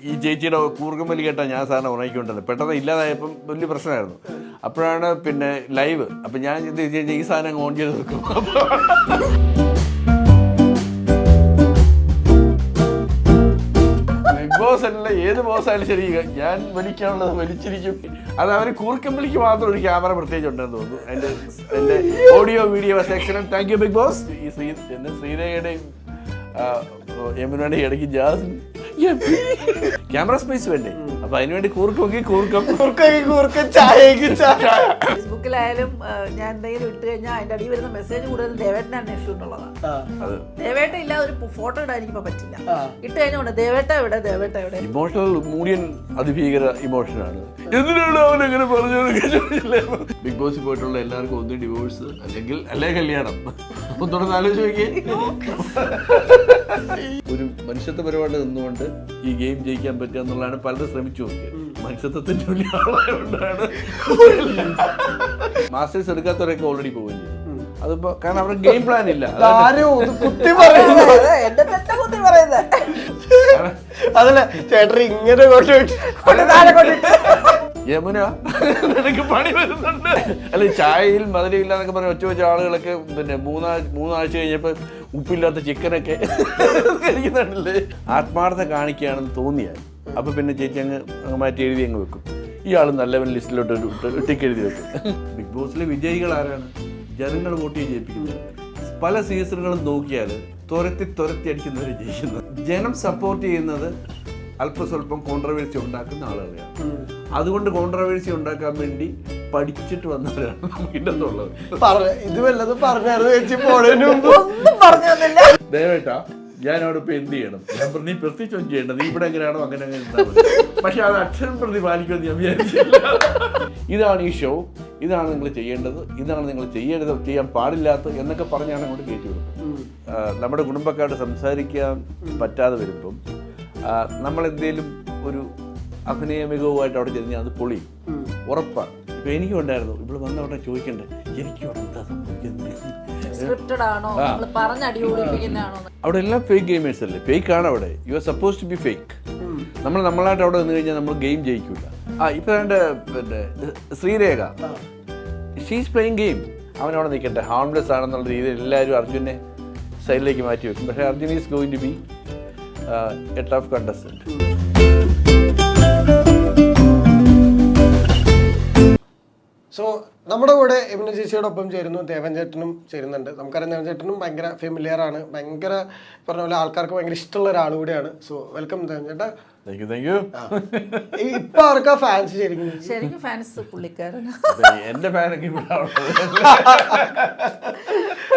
ഈ ചേച്ചിയുടെ കൂർക്കമ്പലി കേട്ടാൽ ഞാൻ സാറിനെ ഉണക്കിക്കൊണ്ടത് പെട്ടെന്ന് ഇല്ലാതായപ്പം വലിയ പ്രശ്നമായിരുന്നു. അപ്പോഴാണ് പിന്നെ ലൈവ്. അപ്പം ഞാൻ ഈ സാധനം ഓൺ ചെയ്ത് വെക്കും. ബിഗ് ബോസ് അല്ല, ഏത് ബോസ് ആയാലും ശരി, ഞാൻ വലിക്കാനുള്ളത് വലിച്ചിരിക്കും. അത് അവർ കൂർക്കമ്പലിക്ക് മാത്രം ഒരു ക്യാമറ പ്രത്യേകിച്ച് ഉണ്ടെന്ന് തോന്നുന്നു. എൻ്റെ ഓഡിയോ വീഡിയോ സെക്ഷനും താങ്ക് യു ബിഗ് ബോസ്. ഈ ശ്രീരേഖയുടെയും യമുനയുടെയും ഇടയ്ക്ക് ജാസ് ക്യാമറ സ്പേസ് വേണ്ടേ, അപ്പൊ അതിനുവേണ്ടി ഫേസ്ബുക്കിലായാലും ഞാൻ എന്തെങ്കിലും ഇട്ട് കഴിഞ്ഞാൽ അതിന്റെ അടിയിൽ വരുന്ന മെസ്സേജ് കൂടുതൽ ദേവേട്ടനെ അന്വേഷിച്ചു എന്നുള്ളതാണ്. ദേവേട്ട ഇല്ലാതെ ഒരു ഫോട്ടോ ഇടാൻ എനിക്ക് പറ്റില്ല. ഇട്ട് കഴിഞ്ഞോണ്ട് ദേവേട്ട എവിടെ, ദേവേട്ട എവിടെ. ഇമോഷണൽ മൂഡിയൻ അതിഭീകര ഇമോഷനാണ്. എന്തിനാണ് അവൻ അങ്ങനെ പറഞ്ഞത്? ബിഗ് ബോസിൽ പോയിട്ടുള്ള എല്ലാവർക്കും ഒന്ന് ഡിവോഴ്സ് അല്ലേ കല്യാണം. അപ്പൊ തുടർന്ന് ആലോചിച്ച് നോക്കിയേ, ഒരു മനുഷ്യത്വപരമായിട്ട് നിന്നുകൊണ്ട് ഈ ഗെയിം ജയിക്കാൻ പറ്റുക എന്നുള്ളതാണ് പലരും ശ്രമിച്ചു നോക്കിയത്. മനുഷ്യത്വത്തിന്റെ വലിയ ആളായതുകൊണ്ടാണ് മാസ്റ്റേഴ്സ് എടുക്കാത്തവരൊക്കെ ഓൾറെഡി പോവുകയും ചെയ്തു. അതിപ്പോ കാരണം അവിടെ ഗെയിം പ്ലാൻ ഇല്ല. അതല്ല ചേട്ടൻ ഇങ്ങനെ യമുന നിനക്ക് പണി വരുന്നുണ്ട്. അല്ല, ചായയിൽ മധുരമില്ല എന്നൊക്കെ പറഞ്ഞ് ഒറ്റ വെച്ച ആളുകളൊക്കെ പിന്നെ മൂന്നാഴ്ച കഴിഞ്ഞപ്പോ ഉപ്പില്ലാത്ത ചിക്കനൊക്കെ കഴിക്കുന്നുണ്ടല്ലേ. ആത്മാർത്ഥത കാണിക്കുകയാണെന്ന് തോന്നിയാൽ അപ്പൊ പിന്നെ ചേച്ചി അങ്ങ് മാറ്റി എഴുതി അങ്ങ് വെക്കും. ഇയാൾ നല്ലവൻ ലിസ്റ്റിലോട്ട് ടിക്ക് എഴുതി വെക്കും. ബിഗ് ബോസിലെ വിജയികൾ ആരാണ്? ജനങ്ങൾ വോട്ട് ചെയ്ത് ജയിപ്പിക്കുന്നത്. പല സീസണുകളും നോക്കിയാൽ തുരത്തി അടിക്കുന്നവരെ ജയിക്കുന്നത്. ജനം സപ്പോർട്ട് ചെയ്യുന്നത് അല്പസ്വല്പം കോൺട്രവേഴ്സി ഉണ്ടാക്കുന്ന ആളുകളെയാണ്. അതുകൊണ്ട് കോൺട്രവേഴ്സി ഉണ്ടാക്കാൻ വേണ്ടി പഠിച്ചിട്ട് വന്നവരാണ് നമുക്കിന്നുള്ളത്. ഇത് വല്ലതും പറഞ്ഞായിരുന്നു. ദയവായിട്ടാ ഞാനവിടെ ഇപ്പൊ എന്ത് ചെയ്യണം? നീ പ്രത്യേകിച്ചൊന്നും ചെയ്യേണ്ടത്, നീ ഇവിടെ എങ്ങനെയാണോ അങ്ങനെ ഇരുന്നാൽ മതി. പക്ഷെ അത് അക്ഷരം പ്രതി പാലിക്കുമെന്ന് ഞാൻ വിചാരിച്ചില്ല. ഇതാണ് ഈ ഷോ, ഇതാണ് നിങ്ങൾ ചെയ്യേണ്ടത്, ഇതാണ് നിങ്ങൾ ചെയ്യാൻ പാടില്ലാത്തത് എന്നൊക്കെ പറഞ്ഞാണ് അങ്ങോട്ട് കയറ്റി വിടുന്നത്. നമ്മുടെ കുടുംബക്കാരോട് സംസാരിക്കാൻ പറ്റാതെ വരുമ്പം നമ്മളെന്തേലും ഒരു അഭിനയ മികവുമായിട്ട് അവിടെ ചെന്ന് അത് പൊളിയും, ഉറപ്പാണ്. ഇപ്പൊ എനിക്കും ഉണ്ടായിരുന്നു. ഇവിടെ വന്ന അവിടെ ചോദിക്കണ്ടേ എനിക്കും അവിടെ എല്ലാം ഫേക്ക് ഗെയിമേഴ്സ് അല്ലേ? ഫേക്ക് ആണ് അവിടെ. You are suppose to be fake. നമ്മളായിട്ട് അവിടെ നിന്ന് കഴിഞ്ഞാൽ നമ്മൾ ഗെയിം ജയിക്കൂല. ഇപ്പൊ എൻ്റെ പിന്നെ ശ്രീരേഖ, ഷീസ് പ്ലേയിങ് ഗെയിം. അവനവിടെ നിൽക്കട്ടെ, ഹാർംലെസ് ആണെന്നുള്ള രീതിയിൽ എല്ലാവരും അർജുനെ സൈഡിലേക്ക് മാറ്റി വെക്കും. പക്ഷേ Arjun is going to be a tough contestant. So നമ്മുടെ കൂടെ യമുന ചേച്ചിയോടൊപ്പം ചേരുന്നു ദേവൻ ചേട്ടനും ചേരുന്നുണ്ട്. നമുക്കറിയാം ദേവൻ ചേട്ടനും ഭയങ്കര ഫെമിലിയർ ആണ്, ഭയങ്കര പറഞ്ഞ പോലെ ആൾക്കാർക്ക് ഭയങ്കര ഇഷ്ടമുള്ള ഒരാൾ കൂടിയാണ്. സോ വെൽക്കം ദേവൻ ചേട്ടാ. ഇപ്പൊ ആർക്കാ ഫാൻസ്? ശരിക്കും ഫാൻസ് പുള്ളിക്കാരൻ. എന്റെ ഫാനൊക്കെ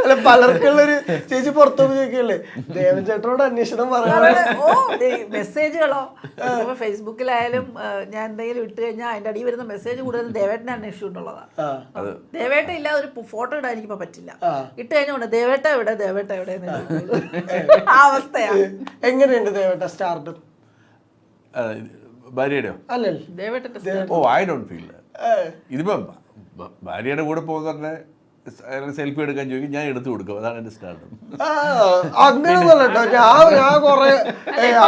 അല്ല, പലർക്കുള്ളൊരു ചേച്ചി പുറത്തു ചോദിക്കല്ലേ ദേവൻ ചേട്ടനോട് അന്വേഷണം മെസ്സേജുകളോ ഫേസ്ബുക്കിലായാലും ഞാൻ എന്തെങ്കിലും ഇട്ട് കഴിഞ്ഞാൽ അതിന്റെ അടിയിൽ വരുന്ന മെസ്സേജ് കൂടുതൽ ദേവേട്ടനെ അന്വേഷിച്ചിട്ടുള്ളതാണ്. ദേവേട്ട ഇല്ലാതെ ഒരു ഫോട്ടോ ഇടാൻ എനിക്ക് പറ്റില്ല. ഇട്ട് കഴിഞ്ഞോണ്ട് ദേവേട്ട എവിടെ, ദേവേട്ട എവിടെ ആ അവസ്ഥയാണ്. എങ്ങനെയുണ്ട് ദേവേട്ട സ്റ്റാർഡം? ഭാര്യയുടെയോ? Oh, I don't feel. ഇതിപ്പോ ഭാര്യയുടെ കൂടെ പോകുന്ന സെൽഫി എടുക്കാൻ ചോദിക്കും, ഞാൻ എടുത്തു കൊടുക്കും. അതാണ് എന്റെ സ്റ്റാർഡം. അങ്ങനൊന്നല്ല കേട്ടോ. ഞാൻ കൊറേ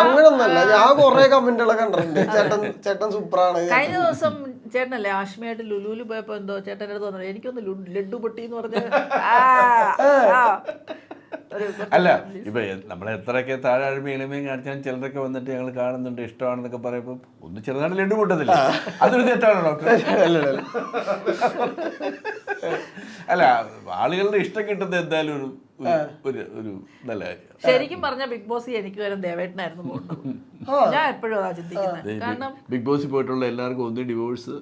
അങ്ങനൊന്നല്ല, ഞാൻ കൊറേ കമന്റുകളൊക്കെ കണ്ടിട്ടുണ്ട്. ചേട്ടൻ സൂപ്പറാണ്. കഴിഞ്ഞ ദിവസം ചേട്ടനല്ലേ ആഷ്മയായിട്ട് ലുലുവിൽ പോയപ്പോ എന്തോ ചേട്ടൻ്റെ അടുത്ത് തോന്നുന്നു എനിക്കൊന്ന് ലഡ്ഡു പൊട്ടി എന്ന് പറഞ്ഞ. അല്ല, ഇപ്പൊ നമ്മളെ എത്രയൊക്കെ താഴെ എളിമയും കാണിച്ചാൽ ചിലരൊക്കെ വന്നിട്ട് ഞങ്ങൾ കാണുന്നുണ്ട്, ഇഷ്ടമാണെന്നൊക്കെ പറയുമ്പോൾ ഒന്ന് ചെറുതായിട്ട് ലഡ്ഡു പൊട്ടത്തില്ല. അതൊരു തെറ്റാണോ ഡോക്ടർ? അല്ല, ആളുകളുടെ ഇഷ്ടം കിട്ടുന്നത് എന്തായാലും ഒരു നല്ല കാര്യം. ശരിക്കും പറഞ്ഞ ബിഗ് ബോസ് എനിക്ക് വരും ദേവേട്ടനായിരുന്നു. ഞാൻ എപ്പോഴും അതാ ചിന്തിക്കുന്നത്. കാരണം ബിഗ് ബോസിൽ പോയിട്ടുള്ള എല്ലാവർക്കും ഒന്ന് ഡിവോഴ്സ്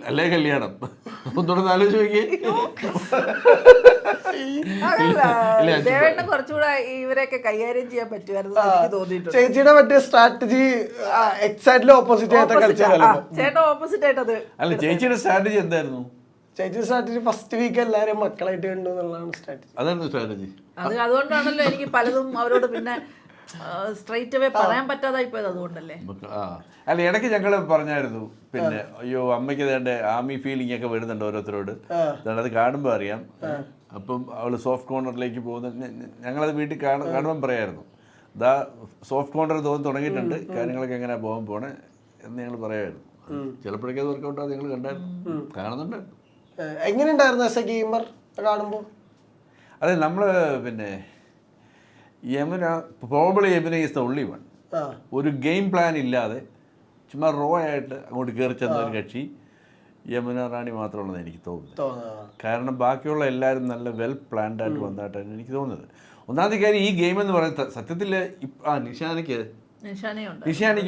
അല്ലേ കല്യാണം. ഒന്നുകൂടെ ആലോചിച്ച് നോക്കിയേ. ദേവേട്ടനെ കുറച്ചുകൂടെ ഇവരെയൊക്കെ കൈകാര്യം ചെയ്യാൻ പറ്റുമായിരുന്നു എനിക്ക് തോന്നിയിട്ടുണ്ട്. ചേച്ചിയുടെ മറ്റേ സ്ട്രാറ്റജി എക്സാക്ട്ലി ഓപ്പോസിറ്റ് ചേട്ടൻ ഓപ്പോസിറ്റ് ആയിട്ടത്. അല്ല, ചേച്ചിയുടെ സ്ട്രാറ്റജി എന്തായിരുന്നു? ചേച്ചി സ്ട്രാറ്റജി ഫസ്റ്റ് വീക്ക് എല്ലാവരും മക്കളായിട്ട് കണ്ടു എന്നുള്ളതാണ് സ്ട്രാറ്റജി. അതാണ് സ്ട്രാറ്റജി. അതുകൊണ്ടാണല്ലോ എനിക്ക് പലതും അവരോട് പിന്നെ സ്ട്രൈറ്റ് അവേ പറയാൻ പറ്റാതായി പോയത്. അതുകൊണ്ടല്ലേ. അല്ല, ഇടയ്ക്ക് ഞങ്ങൾ പറഞ്ഞായിരുന്നു പിന്നെ അയ്യോ അമ്മയ്ക്ക് വേണ്ട ആമി ഫീലിംഗ് ഒക്കെ വരുന്നുണ്ട് ഓരോരുത്തരോട്. അത് കാണുമ്പോൾ അറിയാം. അപ്പം അവള് സോഫ്റ്റ് കോർണറിലേക്ക് പോകുന്ന ഞങ്ങളത് വീട്ടിൽ കാണുമ്പം പറയായിരുന്നു. ദാ സോഫ്റ്റ് കോർണർ തുടങ്ങിയിട്ടുണ്ട്, കാര്യങ്ങളൊക്കെ എങ്ങനെയാ പോകാൻ പോണേ എന്ന് ഞങ്ങൾ പറയായിരുന്നു. ചിലപ്പോഴൊക്കെ അത് വർക്കൗട്ട് ആവും, നിങ്ങൾ കണ്ടായിരുന്നു, കാണുന്നുണ്ടായിരുന്നു. എങ്ങനെയുണ്ടായിരുന്നു ആസ് എ ഗെയിമർ കാണുമ്പോൾ? അതെ, നമ്മൾ പിന്നെ Yamuna probably Yamuna is the only one. ഒരു ഗെയിം പ്ലാൻ ഇല്ലാതെ ചുമ്മാ റോ ആയിട്ട് അങ്ങോട്ട് കയറി ചെന്ന ഒരു കക്ഷി യമുന റാണി മാത്രമുള്ളതെന്ന് എനിക്ക് തോന്നുന്നത്. കാരണം ബാക്കിയുള്ള എല്ലാവരും നല്ല വെൽ പ്ലാൻഡ് ആയിട്ട് വന്നതായിട്ടാണ് എനിക്ക് തോന്നുന്നത്. ഒന്നാമത്തെ കാര്യം, ഈ ഗെയിം എന്ന് പറയുന്നത് സത്യത്തിൽ നിഷാനിക്ക്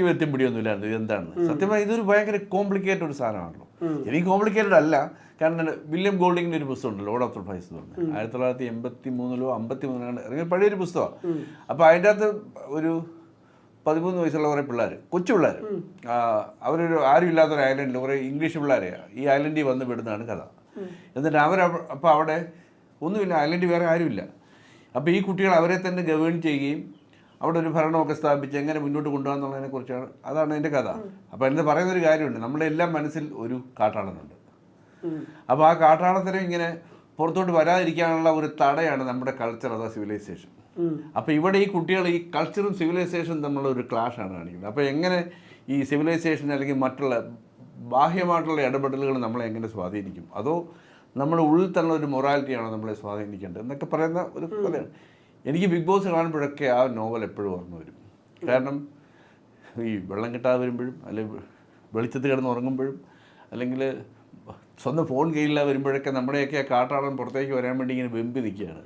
വ്യത്യം പിടിയൊന്നുമില്ലായിരുന്നു ഇതെന്താണെന്ന്. സത്യം പറഞ്ഞാൽ ഇതൊരു ഭയങ്കര കോംപ്ലിക്കേറ്റഡ് ഒരു സാധനമാണല്ലോ. എനിക്ക് കോംപ്ലിക്കേറ്റഡ് അല്ല, കാരണം വില്യം ഗോൾഡിങ്ങിൻ്റെ ഒരു പുസ്തകമുണ്ട്, ലോർഡ് ഓഫ് ദ ഫ്ലൈസ് എന്ന് പറഞ്ഞത്. 1983 53 ഇറങ്ങിയ പഴയൊരു പുസ്തകമാണ്. അപ്പോൾ അതിൻ്റെ അകത്ത് ഒരു 13 വയസ്സുള്ള കുറേ പിള്ളേർ, കൊച്ചു പിള്ളേർ, അവരൊരു ആരും ഇല്ലാത്തൊരു ഐലൻഡിൽ കുറേ ഇംഗ്ലീഷ് പിള്ളേരെയാണ് ഈ ഐലൻഡിൽ വന്ന് വിടുന്നതാണ് കഥ. എന്നിട്ട് അപ്പോൾ അവിടെ ഒന്നുമില്ല, ഐലൻഡിൽ വേറെ ആരുമില്ല. അപ്പോൾ ഈ കുട്ടികൾ അവരെ തന്നെ ഗവേൺ ചെയ്യുകയും അവിടെ ഒരു ഭരണമൊക്കെ സ്ഥാപിച്ച് എങ്ങനെ മുന്നോട്ട് കൊണ്ടുപോകാന്നുള്ളതിനെ കുറിച്ചാണ്, അതാണ് അതിൻ്റെ കഥ. അപ്പോൾ അതിന് പറയുന്നൊരു കാര്യമുണ്ട്, നമ്മുടെ എല്ലാം മനസ്സിൽ ഒരു കാട്ടാളനുണ്ട്. അപ്പോൾ ആ കാട്ടാളത്തിനെ ഇങ്ങനെ പുറത്തോട്ട് വരാതിരിക്കാനുള്ള ഒരു തടയാണ് നമ്മുടെ കൾച്ചർ അഥവാ സിവിലൈസേഷൻ. അപ്പോൾ ഇവിടെ ഈ കുട്ടികൾ ഈ കൾച്ചറും സിവിലൈസേഷനും തമ്മിലുള്ള ഒരു ക്ലാഷാണ് കാണിക്കുന്നത്. അപ്പോൾ എങ്ങനെ ഈ സിവിലൈസേഷൻ അല്ലെങ്കിൽ മറ്റുള്ള ബാഹ്യമായിട്ടുള്ള ഇടപെടലുകൾ നമ്മളെ എങ്ങനെ സ്വാധീനിക്കും, അതോ നമ്മുടെ ഉള്ളിൽ തന്നെ ഒരു മൊറാലിറ്റിയാണോ നമ്മളെ സ്വാധീനിക്കേണ്ടത് എന്നൊക്കെ പറയുന്ന ഒരു കഥയാണ്. എനിക്ക് ബിഗ് ബോസ് കാണുമ്പോഴൊക്കെ ആ നോവൽ എപ്പോഴും ഓർമ്മ വരും. കാരണം ഈ വെള്ളം കിട്ടാതെ വരുമ്പോഴും, അല്ലെങ്കിൽ വെളിച്ചത്ത് കിടന്ന് ഉറങ്ങുമ്പോഴും, അല്ലെങ്കിൽ സ്വന്തം ഫോൺ കയ്യില്ലാതെ വരുമ്പോഴൊക്കെ നമ്മുടെയൊക്കെ ആ കാട്ടാളൻ പുറത്തേക്ക് വരാൻ വേണ്ടി ഇങ്ങനെ വെമ്പി നിൽക്കുകയാണ്.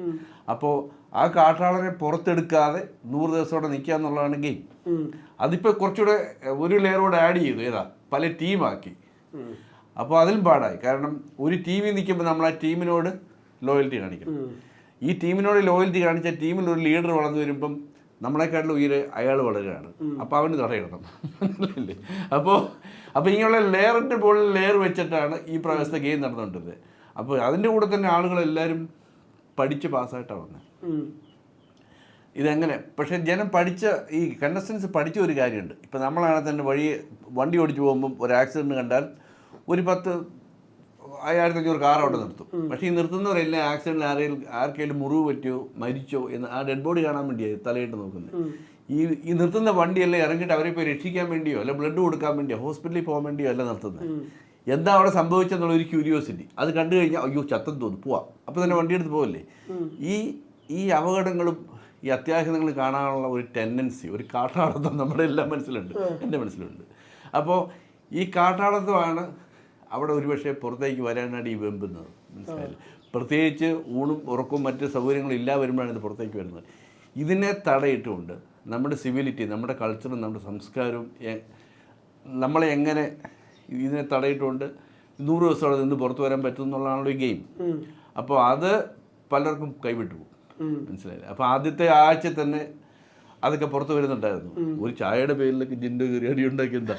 അപ്പോൾ ആ കാട്ടാളനെ പുറത്തെടുക്കാതെ 100 ദിവസത്തോടെ നിൽക്കുക എന്നുള്ളതാണ് ഗെയിം. അതിപ്പോൾ കുറച്ചുകൂടെ ഒരു ലെയറോട് ആഡ് ചെയ്തു, ഏതാ പല ടീമാക്കി. അപ്പോൾ അതിലും പാടായി. കാരണം ഒരു ടീമിൽ നിൽക്കുമ്പോൾ നമ്മൾ ആ ടീമിനോട് ലോയൽറ്റി കാണിക്കണം. ഈ ടീമിനോട് ലോയൽറ്റി കാണിച്ച ടീമിൽ ഒരു ലീഡർ വളർന്നു വരുമ്പം നമ്മളെക്കാട്ടിലും ഉയരെ അയാൾ വളരുകയാണ്. അപ്പോൾ അവന് തടയിടണം. അപ്പോൾ ഇങ്ങനെയുള്ള ലെയറിൻ്റെ മുകളിൽ ലെയർ വെച്ചിട്ടാണ് ഈ പ്രാവശ്യത്തെ ഗെയിം നടന്നുകൊണ്ടിരുന്നത്. അപ്പോൾ അതിൻ്റെ കൂടെ തന്നെ ആളുകളെല്ലാവരും പഠിച്ച് പാസ്സായിട്ടാണ് വന്നത്. ഇതെങ്ങനെ പക്ഷേ ജനം പഠിച്ച ഈ കണ്ടസ്റ്റൻസ് പഠിച്ച ഒരു കാര്യമുണ്ട്. ഇപ്പം നമ്മളാണെങ്കിൽ തന്നെ വണ്ടി ഓടിച്ച് പോകുമ്പം ഒരു ആക്സിഡൻറ്റ് കണ്ടാൽ ഒരു 10,000-1500 കാർ അവിടെ നിർത്തും. പക്ഷേ ഈ നിർത്തുന്നവരെല്ലാം ആക്സിഡൻറ്റിൽ ആർക്കെങ്കിലും മുറിവ് പറ്റിയോ മരിച്ചോ എന്ന് ആ ഡെഡ് ബോഡി കാണാൻ വേണ്ടിയാണ് തലയിട്ട് നോക്കുന്നത്. ഈ നിർത്തുന്ന വണ്ടിയെല്ലാം ഇറങ്ങിയിട്ട് അവരെ പോയി രക്ഷിക്കാൻ വേണ്ടിയോ അല്ല ബ്ലഡ് കൊടുക്കാൻ വേണ്ടിയോ ഹോസ്പിറ്റലിൽ പോകാൻ വേണ്ടിയോ അല്ല നിർത്തുന്നത്. എന്താ അവിടെ സംഭവിച്ചെന്നുള്ളൊരു ക്യൂരിയോസിറ്റി, അത് കണ്ടു കഴിഞ്ഞാൽ അയ്യോ ചത്തം തോന്നും പോവാം, അപ്പോൾ തന്നെ വണ്ടി എടുത്ത് പോകല്ലേ. ഈ അപകടങ്ങളും ഈ അത്യാഹിതങ്ങളും കാണാനുള്ള ഒരു ടെൻഡൻസി, ഒരു കാട്ടാളത്വം നമ്മുടെ എല്ലാം മനസ്സിലുണ്ട്, എൻ്റെ മനസ്സിലുണ്ട്. അപ്പോൾ ഈ കാട്ടാളത്വമാണ് അവിടെ ഒരുപക്ഷെ പുറത്തേക്ക് വരാനായിട്ട് ഈ വെമ്പുന്നത്, മനസ്സിലായില്ലേ. പ്രത്യേകിച്ച് ഊണും ഉറക്കവും മറ്റ് സൗകര്യങ്ങളും ഇല്ലാതെ വരുമ്പോഴാണ് ഇത് പുറത്തേക്ക് വരുന്നത്. ഇതിനെ തടയിട്ടുകൊണ്ട് നമ്മുടെ സിവിലിറ്റി, നമ്മുടെ കൾച്ചറും നമ്മുടെ സംസ്കാരവും നമ്മളെ എങ്ങനെ ഇതിനെ തടയിട്ടുകൊണ്ട് 100 ദിവസം അവിടെ നിന്ന് പുറത്തു വരാൻ പറ്റും എന്നുള്ളതാണല്ലോ ഈ ഗെയിം. അപ്പോൾ അത് പലർക്കും കൈവിട്ടു പോകും, മനസ്സിലായില്ലേ. അപ്പോൾ ആദ്യത്തെ ആഴ്ച തന്നെ അതൊക്കെ പുറത്ത് വരുന്നുണ്ടായിരുന്നു. ഒരു ചായയുടെ പേരിലൊക്കെ ജിൻ്റെ കയറി അടി ഉണ്ടാക്കി എന്താ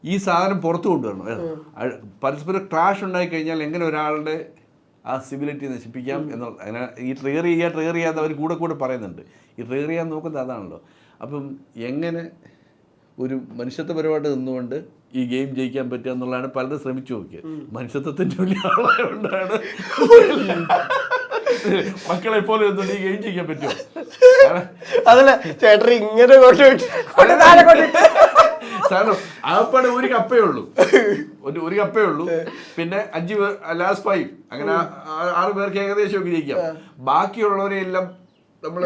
ഈ സാധനം പുറത്തു കൊണ്ടുവരണം. പരസ്പരം ക്ലാഷ് ഉണ്ടായിക്കഴിഞ്ഞാൽ എങ്ങനെ ഒരാളുടെ ആ സിവിലിറ്റി നശിപ്പിക്കാം എന്നുള്ള അങ്ങനെ ഈ ട്രിഗർ ചെയ്യാതെ അവർ കൂടെ പറയുന്നുണ്ട്. ഈ ട്രിഗർ ചെയ്യാൻ നോക്കുന്നത് അതാണല്ലോ. അപ്പം എങ്ങനെ ഒരു മനുഷ്യത്വപരമായിട്ട് നിന്നുകൊണ്ട് ഈ ഗെയിം ജയിക്കാൻ പറ്റുക എന്നുള്ളതാണ് പലരും ശ്രമിച്ചു നോക്കിയത്. മനുഷ്യത്വത്തിൻ്റെ വലിയ ആളായതുകൊണ്ടാണ് മക്കളെ പോലെ ഒന്നും ഈ ഗെയിം ചെയ്യാൻ പറ്റുമോ? അതല്ല ചേട്ടൻ ഇങ്ങനെ കാരണം ആപ്പാടെ ഒരു കപ്പേ ഉള്ളൂ, ഒരു കപ്പേ ഉള്ളൂ. പിന്നെ 5 പേർ ലാസ്റ്റ് 5 അങ്ങനെ 6 പേർക്ക് ഏകദേശം ഒക്കെ ജയിക്കാം. ബാക്കിയുള്ളവരെ എല്ലാം നമ്മൾ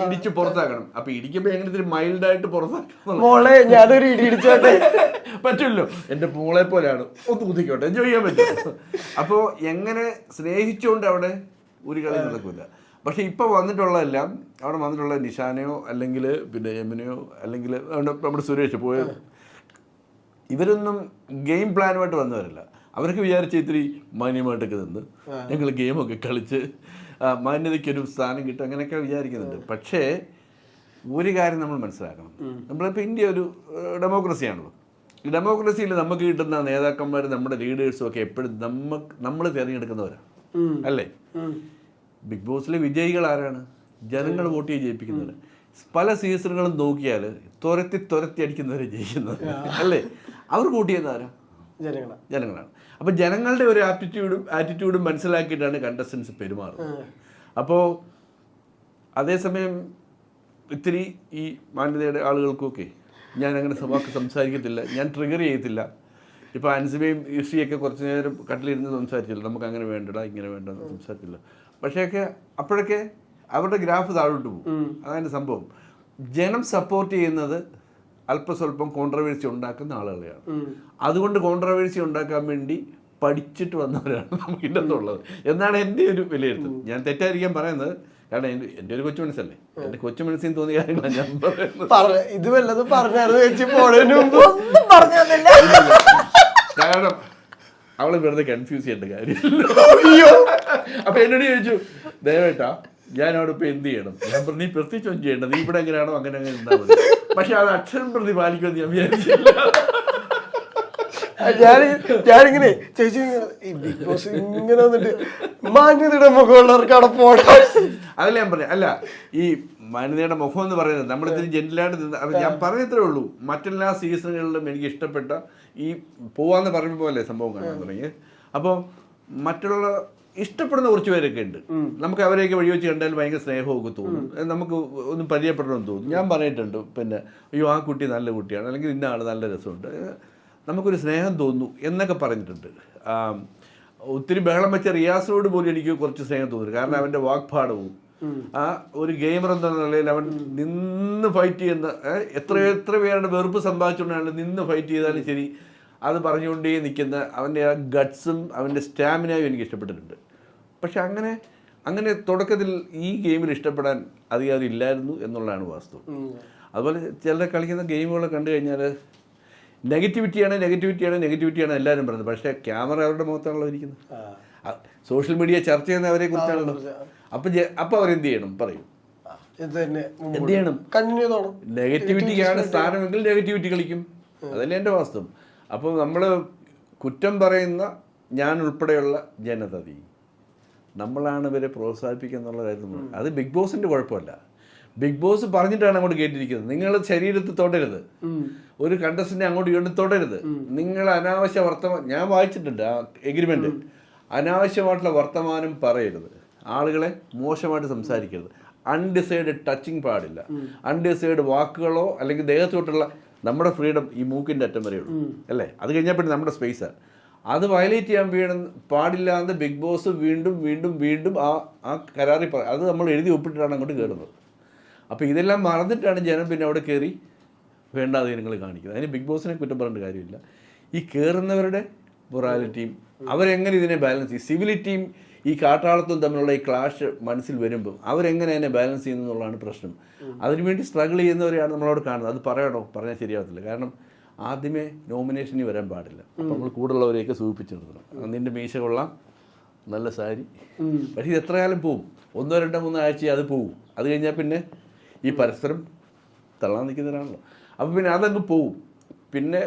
ഇടിച്ച് പുറത്താക്കണം. അപ്പൊ ഇടിക്കുമ്പോ എങ്ങനെ ഇത്തിരി മൈൽഡായിട്ട് പുറത്താക്കണം പറ്റുമല്ലോ. എന്റെ മോളെ പോലെയാണ്, ഒന്ന് കുതിക്കോട്ടെ, എൻജോയ് ചെയ്യാൻ പറ്റും. അപ്പോൾ എങ്ങനെ സ്നേഹിച്ചുകൊണ്ട് അവിടെ ഒരു കളി നടക്കില്ല. പക്ഷെ ഇപ്പൊ വന്നിട്ടുള്ളതെല്ലാം അവിടെ വന്നിട്ടുള്ള നിഷാനയോ അല്ലെങ്കിൽ പിന്നെ യമുനയോ അല്ലെങ്കിൽ നമ്മുടെ സുരേഷ് പോയോ ഇവരൊന്നും ഗെയിം പ്ലാനുമായിട്ട് വന്നവരല്ല. അവരൊക്കെ വിചാരിച്ച ഇത്തിരി മാന്യമായിട്ടൊക്കെ നിന്ന് ഞങ്ങൾ ഗെയിമൊക്കെ കളിച്ച് മാന്യതയ്ക്കൊരു സ്ഥാനം കിട്ടും അങ്ങനെയൊക്കെ വിചാരിക്കുന്നുണ്ട്. പക്ഷേ ഒരു കാര്യം നമ്മൾ മനസ്സിലാക്കണം, നമ്മളിപ്പോൾ ഇന്ത്യ ഒരു ഡെമോക്രസിയാണല്ലോ. ഈ ഡെമോക്രസിയിൽ നമുക്ക് കിട്ടുന്ന നേതാക്കന്മാർ നമ്മുടെ ലീഡേഴ്സും ഒക്കെ എപ്പോഴും നമ്മൾ തിരഞ്ഞെടുക്കുന്നവരാണ്, അല്ലേ? ബിഗ് ബോസിലെ വിജയികൾ ആരാണ്? ജനങ്ങൾ വോട്ട് ചെയ്ത് ജയിപ്പിക്കുന്നവർ. പല സീസണുകളും നോക്കിയാൽ തുരത്തി അടിക്കുന്നവരെ ജയിക്കുന്നത്, അല്ലേ? അവർ വോട്ട് ചെയ്യുന്ന ആരാ? ജനങ്ങളാണ്. അപ്പോൾ ജനങ്ങളുടെ ഒരു ആറ്റിറ്റ്യൂഡും മനസ്സിലാക്കിയിട്ടാണ് കണ്ടസ്റ്റൻസ് പെരുമാറുന്നത്. അപ്പോൾ അതേസമയം ഇത്തിരി ഈ മാന്യതയുടെ ആളുകൾക്കൊക്കെ ഞാൻ അങ്ങനെ വാക്ക് സംസാരിക്കത്തില്ല, ഞാൻ ട്രിഗർ ചെയ്യത്തില്ല. ഇപ്പോൾ അൻസിബയും ഈഷിയൊക്കെ കുറച്ച് നേരം കട്ടിലിരുന്ന് സംസാരിച്ചില്ല, നമുക്ക് അങ്ങനെ വേണ്ടടാ ഇങ്ങനെ വേണ്ടെന്ന് സംസാരിച്ചില്ല. പക്ഷേയൊക്കെ അപ്പോഴൊക്കെ അവരുടെ ഗ്രാഫ് താഴോട്ട് പോകും. അതാണ് സംഭവം. ജനം സപ്പോർട്ട് ചെയ്യുന്നത് അല്പസ്വല്പം കോൺട്രവേഴ്സി ഉണ്ടാക്കുന്ന ആളുകളെയാണ്. അതുകൊണ്ട് കോൺട്രവേഴ്സി ഉണ്ടാക്കാൻ വേണ്ടി പഠിച്ചിട്ട് വന്നവരാണ് നമുക്കിൻ്റെ അകത്തുള്ളത് എന്നാണ് എൻ്റെ ഒരു വിലയിരുത്തൽ. ഞാൻ തെറ്റായിരിക്കാൻ പറയുന്നത്, കാരണം എൻ്റെ ഒരു കൊച്ചു മനസ്സല്ലേ, എൻ്റെ കൊച്ചു മനസ്സിൽ തോന്നിയ കാര്യങ്ങളാണ് ഞാൻ പറയുന്നത്. ഇത് വല്ലതും പറഞ്ഞായിരുന്നു ചേച്ചി പോണതിന് മുമ്പ് ഒന്നും പറഞ്ഞു തന്നില്ല. കാരണം അവളെ വെറുതെ കൺഫ്യൂസ് ചെയ്യേണ്ട കാര്യമില്ല. അപ്പൊ എന്നോട് ചോദിച്ചു, ദയവേട്ടാ ഞാൻ അവിടെ ഇപ്പൊ എന്ത് ചെയ്യണം? ഞാൻ പറഞ്ഞു, നീ പ്രത്യേകിച്ച് ഒന്നും ചെയ്യണ്ട, നീ ഇവിടെ എങ്ങനെയാണോ അങ്ങനെ അങ്ങനെ ഉണ്ടാ മതി. പക്ഷെ അത് അക്ഷരം പ്രതി പാലിക്കുമെന്ന് ഞാൻ വിചാരിച്ചില്ല. ഞാനിങ്ങനെ ചേച്ചി ബിഗ് ബോസ് ഇങ്ങനെ വന്നിട്ട് മാന്യതയുടെ മുഖമുള്ളവർക്ക് അവിടെ പോടാ. അതല്ല ഞാൻ പറഞ്ഞു, അല്ല ഈ മാന്യതയുടെ മുഖം എന്ന് പറയുന്നത് നമ്മളിതിന് ജെന്റിലായിട്ട് നിന്ന് ഞാൻ പറഞ്ഞത്രേ ഉള്ളൂ. മറ്റെല്ലാ സീസണുകളിലും എനിക്ക് ഇഷ്ടപ്പെട്ട ഈ പോവാന്ന് പറഞ്ഞ പോലെ സംഭവം കാണാൻ തുടങ്ങി. അപ്പോൾ മറ്റുള്ള ഇഷ്ടപ്പെടുന്ന കുറച്ച് പേരൊക്കെ ഉണ്ട്. നമുക്ക് അവരെയൊക്കെ വഴി വെച്ച് കണ്ടാൽ ഭയങ്കര സ്നേഹമൊക്കെ തോന്നും, നമുക്ക് ഒന്ന് പരിചയപ്പെടണമെന്ന് തോന്നും. ഞാൻ പറഞ്ഞിട്ടുണ്ട്, പിന്നെ അയ്യോ ആ കുട്ടി നല്ല കുട്ടിയാണ്, അല്ലെങ്കിൽ ഇന്ന ആൾ നല്ല രസമുണ്ട്, നമുക്കൊരു സ്നേഹം തോന്നുന്നു എന്നൊക്കെ പറഞ്ഞിട്ടുണ്ട്. ഒത്തിരി ബഹളം വെച്ച റിയാസിനോട് പോലും എനിക്ക് കുറച്ച് സ്നേഹം തോന്നുന്നു. കാരണം അവൻ്റെ വാഗ്പാഠവും ആ ഒരു ഗെയിമർ എന്ന നിലയിൽ അവൻ നിന്ന് ഫൈറ്റ് ചെയ്യുന്ന എത്ര പേരുടെ വെറുപ്പ് സമ്പാദിച്ചുകൊണ്ടാണ് നിന്ന് ഫൈറ്റ് ചെയ്താലും ശരി അത് പറഞ്ഞുകൊണ്ടേ നിൽക്കുന്ന അവൻ്റെ ആ ഗട്ട്സും അവൻ്റെ സ്റ്റാമിനയും എനിക്ക് ഇഷ്ടപ്പെട്ടിട്ടുണ്ട്. പക്ഷെ അങ്ങനെ തുടക്കത്തിൽ ഈ ഗെയിമിൽ ഇഷ്ടപ്പെടാൻ അധികാരം ഇല്ലായിരുന്നു എന്നുള്ളതാണ് വാസ്തവം. അതുപോലെ ചിലരെ കളിക്കുന്ന ഗെയിമുകൾ കണ്ടു കഴിഞ്ഞാൽ നെഗറ്റിവിറ്റിയാണ് എല്ലാവരും പറയുന്നത്. പക്ഷേ ക്യാമറ അവരുടെ മുഖത്താണല്ലോ ഇരിക്കുന്നത്. സോഷ്യൽ മീഡിയ ചർച്ച ചെയ്യുന്ന അവരെ കുറിച്ചാണല്ലോ. അപ്പം അവരെന്ത് ചെയ്യണം പറയും? എന്ത് ചെയ്യണം? നെഗറ്റിവിറ്റിക്കാണ് സ്ഥാനമെങ്കിൽ നെഗറ്റിവിറ്റി കളിക്കും. അതല്ലേ എൻ്റെ വാസ്തവം. അപ്പോൾ നമ്മൾ കുറ്റം പറയുന്ന ഞാൻ ഉൾപ്പെടെയുള്ള ജനത നമ്മളാണ് ഇവരെ പ്രോത്സാഹിപ്പിക്കുക എന്നുള്ള കാര്യത്തിൽ അത് ബിഗ് ബോസിൻ്റെ കുഴപ്പമല്ല. ബിഗ് ബോസ് പറഞ്ഞിട്ടാണ് അങ്ങോട്ട് കേട്ടിരിക്കുന്നത്, നിങ്ങൾ ശരീരത്തിൽ തൊടരുത്, ഒരു കണ്ടസ്റ്റൻ്റ് അങ്ങോട്ട് ഇങ്ങോട്ട് തൊടരുത്, നിങ്ങൾ അനാവശ്യ വർത്തമാനം, ഞാൻ വായിച്ചിട്ടുണ്ട് ആ എഗ്രിമെൻ്റ്, അനാവശ്യമായിട്ടുള്ള വർത്തമാനം പറയരുത്, ആളുകളെ മോശമായിട്ട് സംസാരിക്കരുത്, അൺഡിസൈഡ് ടച്ചിങ് പാടില്ല, അൺഡിസൈഡ് വാക്കുകളോ അല്ലെങ്കിൽ ദേഹത്തോട്ടുള്ള നമ്മുടെ ഫ്രീഡം ഈ മൂക്കിൻ്റെ അറ്റം വരെയുള്ളൂ അല്ലേ. അത് കഴിഞ്ഞാൽ പിന്നെ നമ്മുടെ സ്പേസാണ്. അത് വയലേറ്റ് ചെയ്യാൻ പാടില്ല എന്ന് ബിഗ് ബോസ് വീണ്ടും വീണ്ടും വീണ്ടും ആ കരാറിൽ അത് നമ്മൾ എഴുതി ഒപ്പിട്ടിട്ടാണ് അങ്ങോട്ട് കയറുന്നത്. അപ്പോൾ ഇതെല്ലാം മറന്നിട്ടാണ് ജനം പിന്നെ അവിടെ കയറി വേണ്ടാതെ നിങ്ങൾ കാണിക്കുന്നത്. അതിന് ബിഗ് ബോസിനെ കുറ്റം പറയേണ്ട കാര്യമില്ല. ഈ കയറുന്നവരുടെ മൊറാലിറ്റിയും അവരെങ്ങനെ ഇതിനെ ബാലൻസ് ചെയ്യും, സിവിലിറ്റിയും ഈ കാട്ടാളത്തും തമ്മിലുള്ള ഈ ക്ലാഷ് മനസ്സിൽ വരുമ്പോൾ അവരെങ്ങനെ അതിനെ ബാലൻസ് ചെയ്യുന്നു എന്നുള്ളതാണ് പ്രശ്നം. അതിനുവേണ്ടി സ്ട്രഗിൾ ചെയ്യുന്നവരെയാണ് നമ്മളവിടെ കാണുന്നത്. അത് പറഞ്ഞാൽ ശരിയാവത്തില്ല. കാരണം ആദ്യമേ നോമിനേഷനിൽ വരാൻ പാടില്ല. അപ്പോൾ നമ്മൾ കൂടുള്ളവരെയൊക്കെ സൂചിപ്പിച്ച് നിർത്തണം. നിൻ്റെ മീശ കൊള്ളാം, നല്ല സാരി. പക്ഷേ ഇത് എത്ര കാലം പോവും? 1, 2, 3 ആഴ്ച അത് പോവും. അത് കഴിഞ്ഞാൽ പിന്നെ ഈ പരസ്പരം തള്ളാൻ നിൽക്കുന്നവരാണല്ലോ. അപ്പോൾ പിന്നെ അതങ്ങ് പോവും. പിന്നെ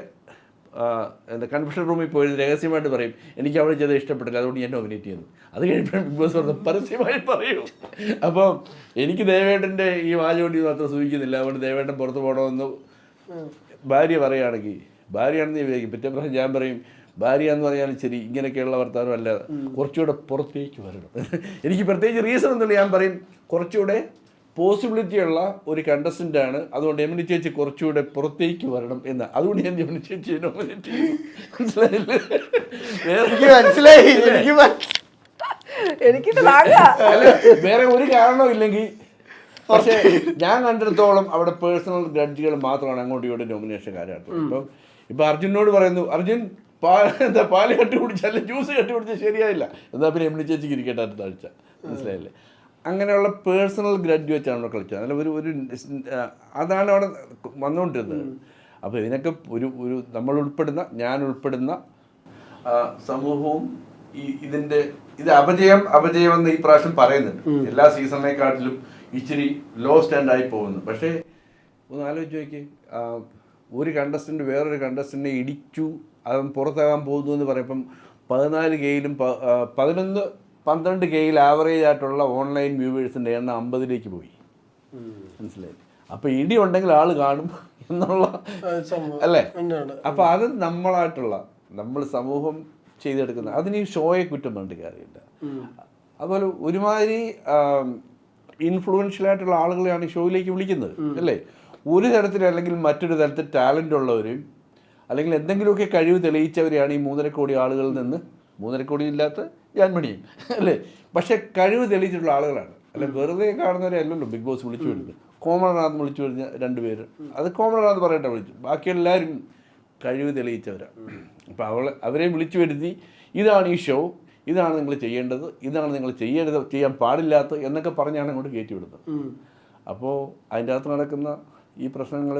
കൺഫെഷൻ റൂമിൽ പോയി രഹസ്യമായിട്ട് പറയും, എനിക്ക് അവിടെ ചെയ്ത് ഇഷ്ടപ്പെട്ടില്ല, അതുകൊണ്ട് ഞാൻ നോമിനേറ്റ് ചെയ്യുന്നു. അത് കഴിയുമ്പോൾ ബിഗ് ബോസ് പറഞ്ഞത് പരസ്യമായി പറയും. അപ്പോൾ എനിക്ക് ദേവേട്ടൻ്റെ ഈ വാചോടി മാത്രം സൂചിക്കുന്നില്ല, അതുകൊണ്ട് ദേവേട്ടൻ പുറത്ത് പോകണമെന്ന് ഭാര്യ പറയുകയാണെങ്കിൽ, ഭാര്യയാണെന്ന് വിചാരിക്കും. പിറ്റേ പ്രാവശ്യം ഞാൻ പറയും, ഭാര്യ എന്ന് പറഞ്ഞാലും ശരി ഇങ്ങനെയൊക്കെയുള്ള വർത്തമാനം അല്ലാതെ കുറച്ചുകൂടെ പുറത്തേക്ക് വരണം. എനിക്ക് പ്രത്യേകിച്ച് റീസൺ ഒന്നുമില്ല. ഞാൻ പറയും കുറച്ചുകൂടെ പോസിബിലിറ്റി ഉള്ള ഒരു കണ്ടസ്റ്റൻ്റ് ആണ്, അതുകൊണ്ട് യമുന ചേച്ചി കുറച്ചുകൂടെ പുറത്തേക്ക് വരണം എന്ന്. അതുകൊണ്ട് ഞാൻ യമുന ചേച്ചി നോമിനേറ്റ് ചെയ്തു. വേറെ ഒരു കാരണവും ഇല്ലെങ്കിൽ. പക്ഷേ ഞാൻ കണ്ടിടത്തോളം അവിടെ പേഴ്സണൽ ഗ്രഡ്ജുകൾ മാത്രമാണ് അങ്ങോട്ടും ഇങ്ങോട്ടും നോമിനേഷൻ കാര്യമായിട്ടുള്ളത്. ഇപ്പം അർജുനോട് പറയുന്നു, അർജുൻ പാല് കട്ടി കുടിച്ചാൽ ജ്യൂസ് കട്ടി കുടിച്ചാൽ ശരിയായില്ല, എന്നാൽ പിന്നെ യമുന ചേച്ചിക്ക് ഇരിക്കട്ടെ അടുത്ത ആഴ്ച. മനസ്സിലായില്ലേ? അങ്ങനെയുള്ള പേഴ്സണൽ ഗ്രഡ്ജ് വെച്ചാണ് അവിടെ കളിച്ചത്. അതിൽ ഒരു അതാണ് അവിടെ വന്നുകൊണ്ടിരുന്നത്. അപ്പോൾ ഇതിനൊക്കെ ഒരു നമ്മൾ ഉൾപ്പെടുന്ന, ഞാൻ ഉൾപ്പെടുന്ന സമൂഹവും ഇത് അപജയം എന്ന് ഈ പ്രാവശ്യം പറയുന്നുണ്ട്. എല്ലാ സീസണിനെക്കാട്ടിലും ഇച്ചിരി ലോ സ്റ്റാൻഡായി പോകുന്നു. പക്ഷേ ഒന്ന് ആലോചിച്ച് നോക്കി, ഒരു കണ്ടസ്റ്റൻ്റ് വേറൊരു കണ്ടസ്റ്റൻ്റിനെ ഇടിച്ചു, അവൻ പുറത്താകാൻ പോകുന്നു എന്ന് പറയുമ്പം 14 കെയിലും 11-12 കെയിൽ ആവറേജ് ആയിട്ടുള്ള ഓൺലൈൻ വ്യൂവേഴ്സിൻ്റെ എണ്ണം 50ലേക്ക് പോയി. മനസ്സിലായില്ലേ? അപ്പോൾ ഇടി ഉണ്ടെങ്കിൽ ആൾ കാണും എന്നുള്ള അല്ലേ? അപ്പോൾ അത് നമ്മൾ സമൂഹം ചെയ്തെടുക്കുന്നത്. അതിന് ഈ ഷോയെ കുറ്റം പറഞ്ഞിട്ട് കാര്യമില്ല. അതുപോലെ ഒരുമാതിരി ഇൻഫ്ലുവൻഷ്യൽ ആയിട്ടുള്ള ആളുകളെയാണ് ഈ ഷോയിലേക്ക് വിളിക്കുന്നത് അല്ലേ. ഒരു തരത്തിൽ അല്ലെങ്കിൽ മറ്റൊരു തരത്തിൽ ടാലൻ്റ് ഉള്ളവരെയും അല്ലെങ്കിൽ എന്തെങ്കിലുമൊക്കെ കഴിവ് തെളിയിച്ചവരെയാണ് ഈ 3.5 കോടി ആളുകളിൽ നിന്ന് 3.5 കോടി ഇല്ലാത്ത ജാൻമണിയും അല്ലേ, പക്ഷെ കഴിവ് തെളിയിച്ചിട്ടുള്ള ആളുകളാണ്. അല്ല വെറുതെ കാണുന്നവരെ അല്ലല്ലോ ബിഗ് ബോസ് വിളിച്ചു വരുന്നത്. കോമണറാന്ന് വിളിച്ചു വരുന്ന 2 പേര്, അത് കോമണറാന്ന് പറയട്ടെ വിളിച്ചു, ബാക്കി എല്ലാവരും കഴിവ് തെളിയിച്ചവരാണ്. അപ്പോൾ അവരെ വിളിച്ചു വരുത്തി ഇതാണ് ഈ ഷോ, ഇതാണ് നിങ്ങൾ ചെയ്യേണ്ടത്, ഇതാണ് നിങ്ങൾ ചെയ്യാൻ പാടില്ലാത്തത് എന്നൊക്കെ പറഞ്ഞാണ് അങ്ങോട്ട് കയറ്റി വിടുന്നത്. അപ്പോൾ അതിൻ്റെ അകത്ത് നടക്കുന്ന ഈ പ്രശ്നങ്ങൾ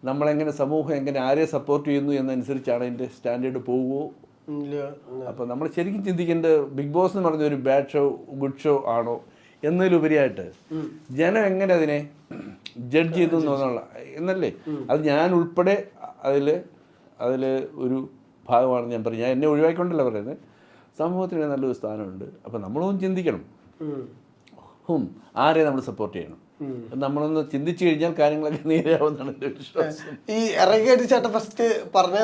നമ്മളെങ്ങനെ സമൂഹം എങ്ങനെ ആരെ സപ്പോർട്ട് ചെയ്യുന്നു എന്നനുസരിച്ചാണ് അതിൻ്റെ സ്റ്റാൻഡേർഡ് പോവുമോ. അപ്പോൾ നമ്മൾ ശരിക്കും ചിന്തിക്കേണ്ടത് ബിഗ് ബോസ് എന്ന് പറഞ്ഞ ഒരു ബാഡ് ഷോ ഗുഡ് ഷോ ആണോ എന്നതിലുപരിയായിട്ട് ജനം എങ്ങനെ അതിനെ ജഡ്ജ് ചെയ്തു എന്നുള്ള എന്നല്ലേ. അത് ഞാൻ ഉൾപ്പെടെ അതിൽ ഒരു ഭാഗമാണ് ഞാൻ പറഞ്ഞത്. ഞാൻ എന്നെ ഒഴിവാക്കിക്കൊണ്ടല്ല പറയുന്നത്, സമൂഹത്തിന് നല്ലൊരു സ്ഥാനമുണ്ട്. അപ്പം നമ്മളൊന്നും ചിന്തിക്കണം, ആരെ നമ്മൾ സപ്പോർട്ട് ചെയ്യണം. നമ്മളൊന്ന് ചിന്തിച്ചു കഴിഞ്ഞാൽ കാര്യങ്ങളൊക്കെ നേരെയാവുന്നതാണ് എൻ്റെ വിശ്വാസം. ഈ ഇറങ്ങിയിട്ട് ചേട്ടൻ ഫസ്റ്റ് പറഞ്ഞ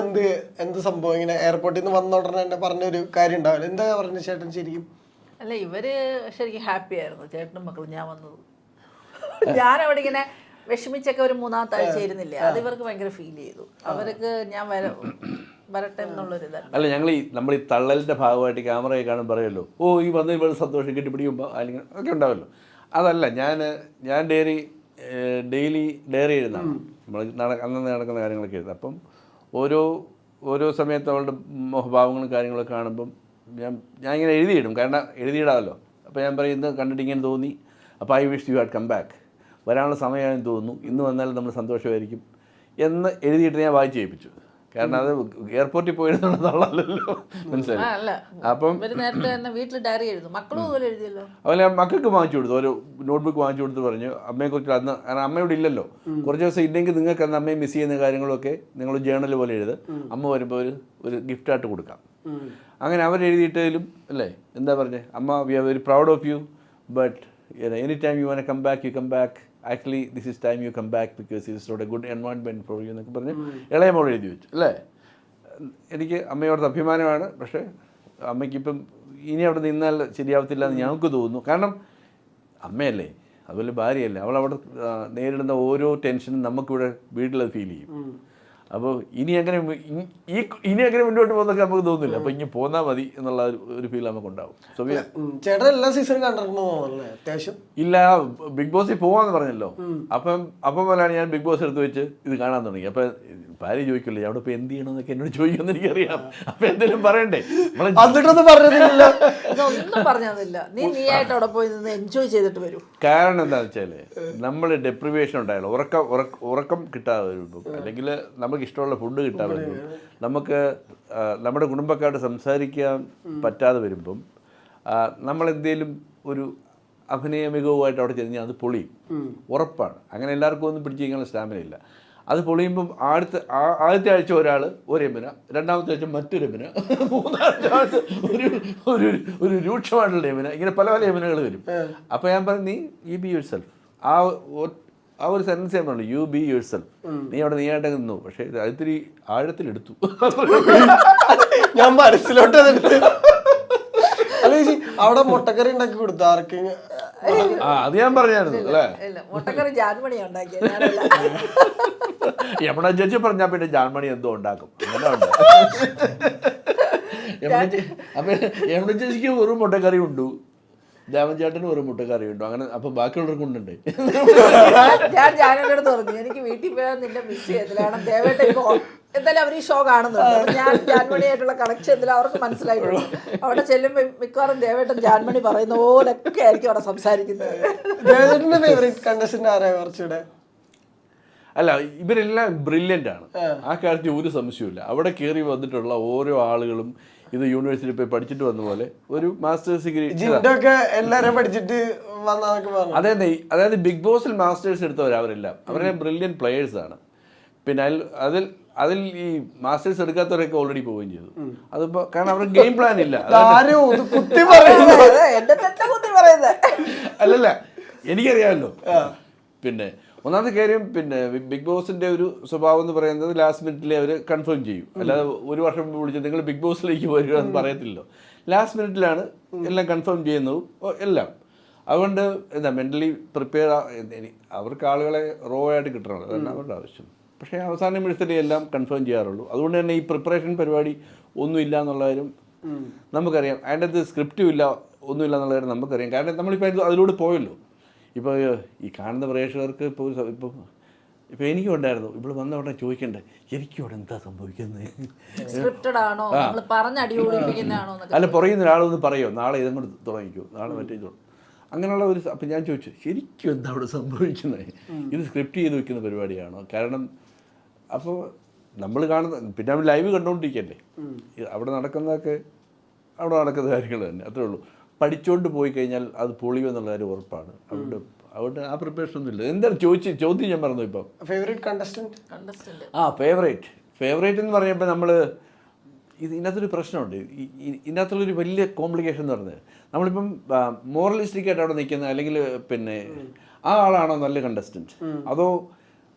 എന്ത് സംഭവം, ഇങ്ങനെ എയർപോർട്ടിൽ നിന്ന് വന്ന ഉടനെ തന്നെ പറഞ്ഞൊരു കാര്യം ഉണ്ടാവില്ല, എന്താ പറഞ്ഞ ചേട്ടൻ ശരിക്കും? അല്ല ഇവര് ശരിക്കും ഹാപ്പി ആയിരുന്നു, ചേട്ടനും മക്കളും ഞാൻ വന്നത്. ഞാനവിടെ ഇങ്ങനെ വിഷമിച്ചൊക്കെ ഒരു 3-ാമത്തെ ആഴ്ച ഇരുന്നില്ലേ, അത് ഇവർക്ക് ഭയങ്കര ഫീൽ ചെയ്തു. അവർക്ക് ഞാൻ വരട്ടെ എന്നുള്ളൊരു ഇതാണ്. അല്ല നമ്മൾ ഈ തള്ളലിൻ്റെ ഭാഗമായിട്ട് ക്യാമറയെ കാണും പറയുമല്ലോ, ഓ ഈ വന്നതിൽ വളരെ സന്തോഷം കെട്ടിപ്പിടിക്കുമ്പോൾ അല്ലെങ്കിൽ ഒക്കെ ഉണ്ടാവുമല്ലോ. അതല്ല, ഞാൻ ഡെയിലി ഡയറി എഴുതുന്നതാണ്. നമ്മൾ അന്നന്ന് നടക്കുന്ന കാര്യങ്ങളൊക്കെ എഴുതുന്നത്. അപ്പം ഓരോ സമയത്ത് അവളുടെ മുഖഭാവങ്ങളും കാര്യങ്ങളൊക്കെ കാണുമ്പം ഞാൻ ഇങ്ങനെ എഴുതിയിടും, കാരണം എഴുതിയിടാമല്ലോ. അപ്പോൾ ഞാൻ പറയും ഇന്ന് കണ്ടിട്ട് ഇങ്ങനെ തോന്നി, അപ്പോൾ I wish you had come back, വരാനുള്ള സമയമാണെന്ന് തോന്നുന്നു, ഇന്ന് വന്നാലും നമ്മൾ സന്തോഷമായിരിക്കും എന്ന് എഴുതിയിട്ട് ഞാൻ വായിച്ച് ചെയ്യിപ്പിച്ചു. കാരണം അത് എയർപോർട്ടിൽ പോയിരുന്നുള്ളതല്ലോ, മനസ്സിലായി. അപ്പം നേരത്തെ തന്നെ വീട്ടിൽ ഡയറി എഴുതും, മക്കളും അതുപോലെ എഴുതിയല്ലോ. അതുപോലെ മക്കൾക്ക് വാങ്ങിച്ചു കൊടുത്തു, ഒരു നോട്ട്ബുക്ക് വാങ്ങിച്ചു കൊടുത്ത് പറഞ്ഞു അമ്മയെക്കുറിച്ച്. അന്ന് കാരണം അമ്മയോട് ഇല്ലല്ലോ, കുറച്ച് ദിവസം ഇല്ലെങ്കിൽ നിങ്ങൾക്ക് അന്ന് അമ്മയെ മിസ് ചെയ്യുന്ന കാര്യങ്ങളൊക്കെ നിങ്ങൾ ജേണൽ പോലെ എഴുത്, അമ്മ വരുമ്പോൾ ഒരു ഗിഫ്റ്റായിട്ട് കൊടുക്കാം. അങ്ങനെ അവരെഴുതിയിട്ടതിലും അല്ലേ എന്താ പറഞ്ഞത്, അമ്മ we are very proud of you, but any time you want come back you come back, actually this is time you come back because it's not a good environment for you എന്നൊക്കെ പറഞ്ഞ് ഇളയ മോൾ എഴുതി വെച്ചു അല്ലേ. എനിക്ക് അമ്മയോടത്ത് അഭിമാനമാണ്, പക്ഷേ അമ്മയ്ക്കിപ്പം ഇനി അവിടെ നിന്നാൽ ശരിയാവത്തില്ല എന്ന് ഞങ്ങൾക്ക് തോന്നുന്നു. കാരണം അമ്മയല്ലേ, അതുപോലെ ഭാര്യയല്ലേ, അവളവിടെ നേരിടുന്ന ഓരോ ടെൻഷനും നമുക്കിവിടെ വീട്ടിലത് ഫീൽ ചെയ്യും. അപ്പോൾ ഇനി അങ്ങനെ മുന്നോട്ട് പോകുന്നൊക്കെ നമുക്ക് തോന്നുന്നില്ല. അപ്പോൾ ഇനി പോന്നാൽ മതി എന്നുള്ള ഒരു ഫീൽ നമുക്ക് ഉണ്ടാവും. ചേട്ടൻ എല്ലാ സീസണും കണ്ടിട്ടുണ്ടോ? അത്യാവശ്യം ഇല്ല, ബിഗ് ബോസിൽ പോവാന്ന് പറഞ്ഞല്ലോ. അപ്പം പോലാണ് ഞാൻ ബിഗ് ബോസ് എടുത്ത് വെച്ച് ഇത് കാണാൻ തുടങ്ങി. അപ്പം ഭാര്യ ചോദിക്കില്ലേ അവിടെ ഇപ്പോൾ എന്ത് ചെയ്യണമെന്നൊക്കെ എന്നോട് ചോദിക്കുമെന്ന് എനിക്കറിയാം. അപ്പം എന്തെങ്കിലും പറയണ്ടേ, എന്നിട്ടൊന്നും പറഞ്ഞില്ല, ഒന്നും പറഞ്ഞില്ല. നീയായിട്ട് അവിടെ പോയി നിന്ന് എൻജോയ് ചെയ്തിട്ട് വരൂ. കാരണം എന്താണെന്ന് വെച്ചാൽ നമ്മൾ ഡെപ്രിവേഷൻ ഉണ്ടായാലും ഉറക്കം കിട്ടാതെ വരുമ്പോൾ, അല്ലെങ്കിൽ നമുക്ക് ഇഷ്ടമുള്ള ഫുഡ് കിട്ടാതെ വരുമ്പോൾ, നമുക്ക് നമ്മുടെ കുടുംബക്കാരോട് സംസാരിക്കാൻ പറ്റാതെ വരുമ്പം നമ്മളെന്തേലും ഒരു അഭിനയ മികവുമായിട്ട് അവിടെ ചെന്ന് അത് പൊളിയും, ഉറപ്പാണ്. അങ്ങനെ എല്ലാവർക്കും ഒന്നും പിടിച്ചിരിക്കാനുള്ള സ്റ്റാമിന ഇല്ല. അത് പൊളിയുമ്പം ആദ്യത്തെ ആഴ്ച ഒരാൾ ഒരു എമിന, രണ്ടാമത്തെ ആഴ്ച മറ്റൊരു എമിന, മൂന്നാമത്തെ ആഴ്ച ഒരു രൂക്ഷമായിട്ടുള്ള എമിന, ഇങ്ങനെ പല പല എമിനകൾ വരും. അപ്പോൾ ഞാൻ പറഞ്ഞു നീ ബി യുവർ സെൽഫ്, ആ ഒരു സെൻറ്റൻസ് ഞാൻ പറഞ്ഞു, യു ബി യുവർ സെൽഫ്, നീ അവിടെ നീയായിട്ട് നിന്നു. പക്ഷേ അതിത്തിരി ആഴത്തിലെടുത്തു, ഞാൻ മനസ്സിലോട്ട് അതെടുത്ത്. അവിടെ മുട്ടക്കറി ഉണ്ടാക്കി കൊടുത്തു ആർക്കെങ്കിലും? അത് ഞാൻ പറഞ്ഞായിരുന്നു അല്ലേ. മുട്ടക്കറി ജാൻമണിയാ ഉണ്ടാക്കിയത്, യമുന ചേച്ചി പറഞ്ഞാൽ പിന്നെ ജാൻമണി എന്തോ ഉണ്ടാക്കും, അങ്ങനെ ഉണ്ട്. അപ്പം യമുന ചേച്ചിക്ക് ഒരു മുട്ടക്കറി ഉണ്ടു, ദേവൻ ചേട്ടന് ഒരു മുട്ടക്കറി ഉണ്ടോ, അങ്ങനെ അപ്പൊ ബാക്കിയുള്ളവർക്ക് കൊണ്ടുണ്ട്. ഞാൻ ജാനോട് പറഞ്ഞു എനിക്ക് വീട്ടിൽ പോയാൽ നിന്നെ മിസ് ചെയ്യത്തില്ല, കാരണം ദേവേട്ട എന്തായാലും അവർ ഈ ഷോ കാണുന്നുണ്ട്. ഞാൻ ജാൻമണിയായിട്ടുള്ള കണക്ഷൻ എന്തായാലും അവർക്ക് മനസ്സിലായിട്ടുണ്ട്. അവിടെ ചെല്ലുമ്പോൾ മിക്കവാറും ദേവേട്ടൻ ജാൻമണി പറയുന്ന പോലൊക്കെ ആയിരിക്കും അവിടെ സംസാരിക്കുന്നത്. അല്ല, ഇവരെല്ലാം ബ്രില്യൻ്റ് ആണ്, ആ കാര്യത്തിൽ ഒരു സംശയമില്ല. അവിടെ കയറി വന്നിട്ടുള്ള ഓരോ ആളുകളും ഇത് യൂണിവേഴ്സിറ്റി പോയി പഠിച്ചിട്ട് വന്ന പോലെ ഒരു മാസ്റ്റേഴ്സ് ഡിഗ്രി എല്ലാരും പഠിച്ചിട്ട് അതായത് ബിഗ് ബോസിൽ മാസ്റ്റേഴ്സ് എടുത്തവർ അവരെല്ലാം അവരെല്ലാം ബ്രില്യൻ്റ് പ്ലേയേഴ്സ് ആണ്. പിന്നെ അതിൽ ഈ മാസ്റ്റേഴ്സ് എടുക്കാത്തവരൊക്കെ ഓൾറെഡി പോവുകയും ചെയ്തു. അതിപ്പോ കാരണം അവർക്ക് ഗെയിം പ്ലാൻ ഇല്ല. അല്ലല്ല, എനിക്കറിയാമല്ലോ. പിന്നെ ഒന്നാമത്തെ കാര്യം, പിന്നെ ബിഗ് ബോസിന്റെ ഒരു സ്വഭാവം എന്ന് പറയുന്നത് ലാസ്റ്റ് മിനിറ്റിൽ അവർ കൺഫേം ചെയ്യും. അല്ലാതെ ഒരു വർഷം വിളിച്ച് നിങ്ങൾ ബിഗ് ബോസിലേക്ക് വരിക എന്ന് പറയത്തില്ലല്ലോ. ലാസ്റ്റ് മിനിറ്റിലാണ് എല്ലാം കൺഫേം ചെയ്യുന്നതും എല്ലാം. അതുകൊണ്ട് എന്താ മെൻ്റലി പ്രിപ്പയർ അവർക്ക് ആളുകളെ റോ ആയിട്ട് കിട്ടണമല്ലോ, അതല്ല അവരുടെ ആവശ്യം. പക്ഷേ അവസാന നിമിഷത്തിൽ എല്ലാം കൺഫേം ചെയ്യാറുള്ളൂ. അതുകൊണ്ട് തന്നെ ഈ പ്രിപ്പറേഷൻ പരിപാടി ഒന്നുമില്ല എന്നുള്ള കാര്യം നമുക്കറിയാം. അതിൻ്റെ അത് സ്ക്രിപ്റ്റും ഇല്ല, ഒന്നുമില്ല എന്നുള്ള കാര്യം നമുക്കറിയാം. കാരണം നമ്മളിപ്പോൾ അതിലൂടെ പോയല്ലോ. ഇപ്പോൾ ഈ കാണുന്ന പ്രേക്ഷകർക്ക് ഇപ്പോൾ എനിക്കും ഉണ്ടായിരുന്നു, ഇവിടെ വന്ന ഉടനെ ചോദിക്കണ്ടേ എനിക്കും ഇവിടെ എന്താ സംഭവിക്കുന്നത്, അല്ല പുറകിൽ നിന്ന് ഒരാളൊന്ന് പറയുമോ നാളെ ഇതും കൂടെ തുടങ്ങിക്കോ, നാളെ മറ്റേ അങ്ങനെയുള്ള ഒരു. അപ്പം ഞാൻ ചോദിച്ചു ശരിക്കും എന്താ അവിടെ സംഭവിക്കുന്നത്, ഇത് സ്ക്രിപ്റ്റ് ചെയ്ത് വെക്കുന്ന പരിപാടിയാണോ? കാരണം അപ്പോൾ നമ്മൾ കാണുന്ന പിന്നെ നമ്മൾ ലൈവ് കണ്ടുകൊണ്ടിരിക്കല്ലേ, അവിടെ നടക്കുന്നതൊക്കെ അവിടെ നടക്കുന്ന കാര്യങ്ങൾ തന്നെ, അത്രേ ഉള്ളൂ. പഠിച്ചുകൊണ്ട് പോയി കഴിഞ്ഞാൽ അത് പൊളിയുമെന്നുള്ള കാര്യം ഉറപ്പാണ്. അതുകൊണ്ട് ആ പ്രിപ്പറേഷൻ ഒന്നും ഇല്ല. എന്താണ് ചോദ്യം ഞാൻ പറഞ്ഞു ഇപ്പം. Favourite contestant? ഫേവറേറ്റ് എന്ന് പറയുമ്പോൾ നമ്മൾ ഇതിനകത്തൊരു പ്രശ്നമുണ്ട്. ഇതിനകത്തുള്ളൊരു വലിയ കോംപ്ലിക്കേഷൻ എന്ന് പറഞ്ഞത് നമ്മളിപ്പം മോറലിസ്റ്റിക് ആയിട്ട് അവിടെ നിൽക്കുന്ന അല്ലെങ്കിൽ പിന്നെ ആ ആളാണോ നല്ല കണ്ടസ്റ്റൻറ്റ്, അതോ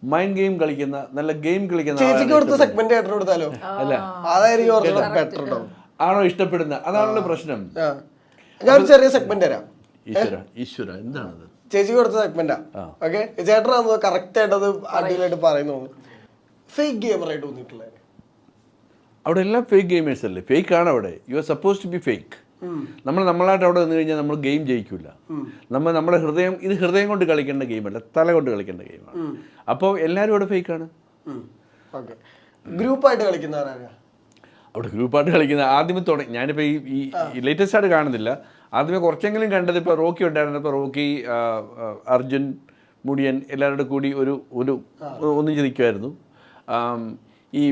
മൈൻഡ് ഗെയിം കളിക്കുന്ന നല്ല ഗെയിം കളിക്കുന്ന ആണോ ഇഷ്ടപ്പെടുന്ന? അതാണല്ലോ പ്രശ്നം. ഞാൻ ചെറിയ സെഗ്മെന്റ് തരാം. ഈശ്വര എന്താണത്? ചേച്ചി കൊടുത്ത സെഗ്മെന്റാ. ഓക്കെ, ചേട്ടനാണെന്ന് കറക്റ്റ് ആയിട്ട് അത് അടിപൊളിയായിട്ട് പറയുന്നു. ഫേക്ക് ഗെയിമറായിട്ട് തോന്നിയിട്ടുള്ളത് അവിടെ എല്ലാം ഫേക്ക് ഗെയിമേഴ്സ് അല്ലേ? ഫേക്ക് ആണ് അവിടെ. You are suppose to be fake. നമ്മളായിട്ട് അവിടെ നിന്ന് കഴിഞ്ഞാൽ നമ്മൾ ഗെയിം ജയിക്കില്ല. നമ്മുടെ ഹൃദയം കൊണ്ട് കളിക്കേണ്ട ഗെയിമല്ല, തല കൊണ്ട് കളിക്കേണ്ട ഗെയിമാണ്. അപ്പോൾ എല്ലാവരും അവിടെ ഫേക്കാണ്. ഗ്രൂപ്പായിട്ട് കളിക്കുന്നവരാണ് അവിടെ ഗ്രൂപ്പായിട്ട് കളിക്കുന്ന ആദ്യമേ തുടങ്ങി. ഞാനിപ്പോൾ ഈ ലേറ്റസ്റ്റ് ആയിട്ട് കാണുന്നില്ല, ആദ്യമേ കുറച്ചെങ്കിലും കണ്ടത് ഇപ്പോൾ റോക്കി ഉണ്ടായിരുന്നു. ഇപ്പോൾ റോക്കി, അർജുൻ, മുടിയൻ എല്ലാവരുടെ കൂടി ഒന്നിച്ച് നിൽക്കുമായിരുന്നു. ഈ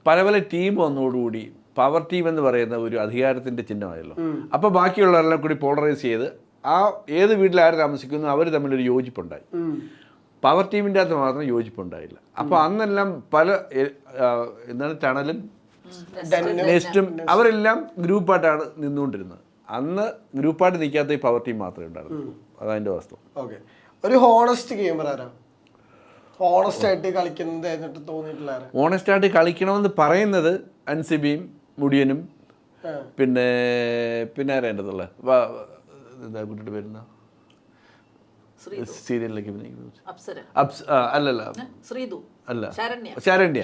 പല പല ടീം വന്നതോടുകൂടി പവർ ടീം എന്ന് പറയുന്ന ഒരു അധികാരത്തിൻ്റെ ചിഹ്നമായല്ലോ. അപ്പോൾ ബാക്കിയുള്ളവരെല്ലാം കൂടി പോളറൈസ് ചെയ്ത് ഏത് വീട്ടിൽ ആര് താമസിക്കുന്നു അവർ തമ്മിലൊരു യോജിപ്പുണ്ടായി. പവർ ടീമിൻ്റെ അകത്ത് മാത്രം യോജിപ്പുണ്ടായില്ല. അപ്പോൾ അന്നെല്ലാം പല എന്താണ് ടണലും നെസ്റ്റും അവരെല്ലാം ഗ്രൂപ്പായിട്ടാണ് നിന്നുകൊണ്ടിരുന്നത്. അന്ന് ഗ്രൂപ്പായിട്ട് നിൽക്കാത്ത ഈ പവർ ടീം മാത്രമേ ഉണ്ടായിരുന്നു. അതതിൻ്റെ വാസ്തവം. ഓക്കെ, ഒരു ഹോണസ്റ്റ് ഗെയിമർ ആരാ? ഹോണസ്റ്റ് ആയിട്ട് കളിക്കുന്നത് തോന്നിയിട്ടില്ല? ഹോണസ്റ്റ് ആയിട്ട് കളിക്കണമെന്ന് പറയുന്നത് അൻസിബിയും മുടിയനും പിന്നെ ആരേണ്ടതുള്ള എന്താ കുട്ടിയുടെ പേരുന്ന സീരിയലിലേക്ക് അല്ല ശരണ്യ.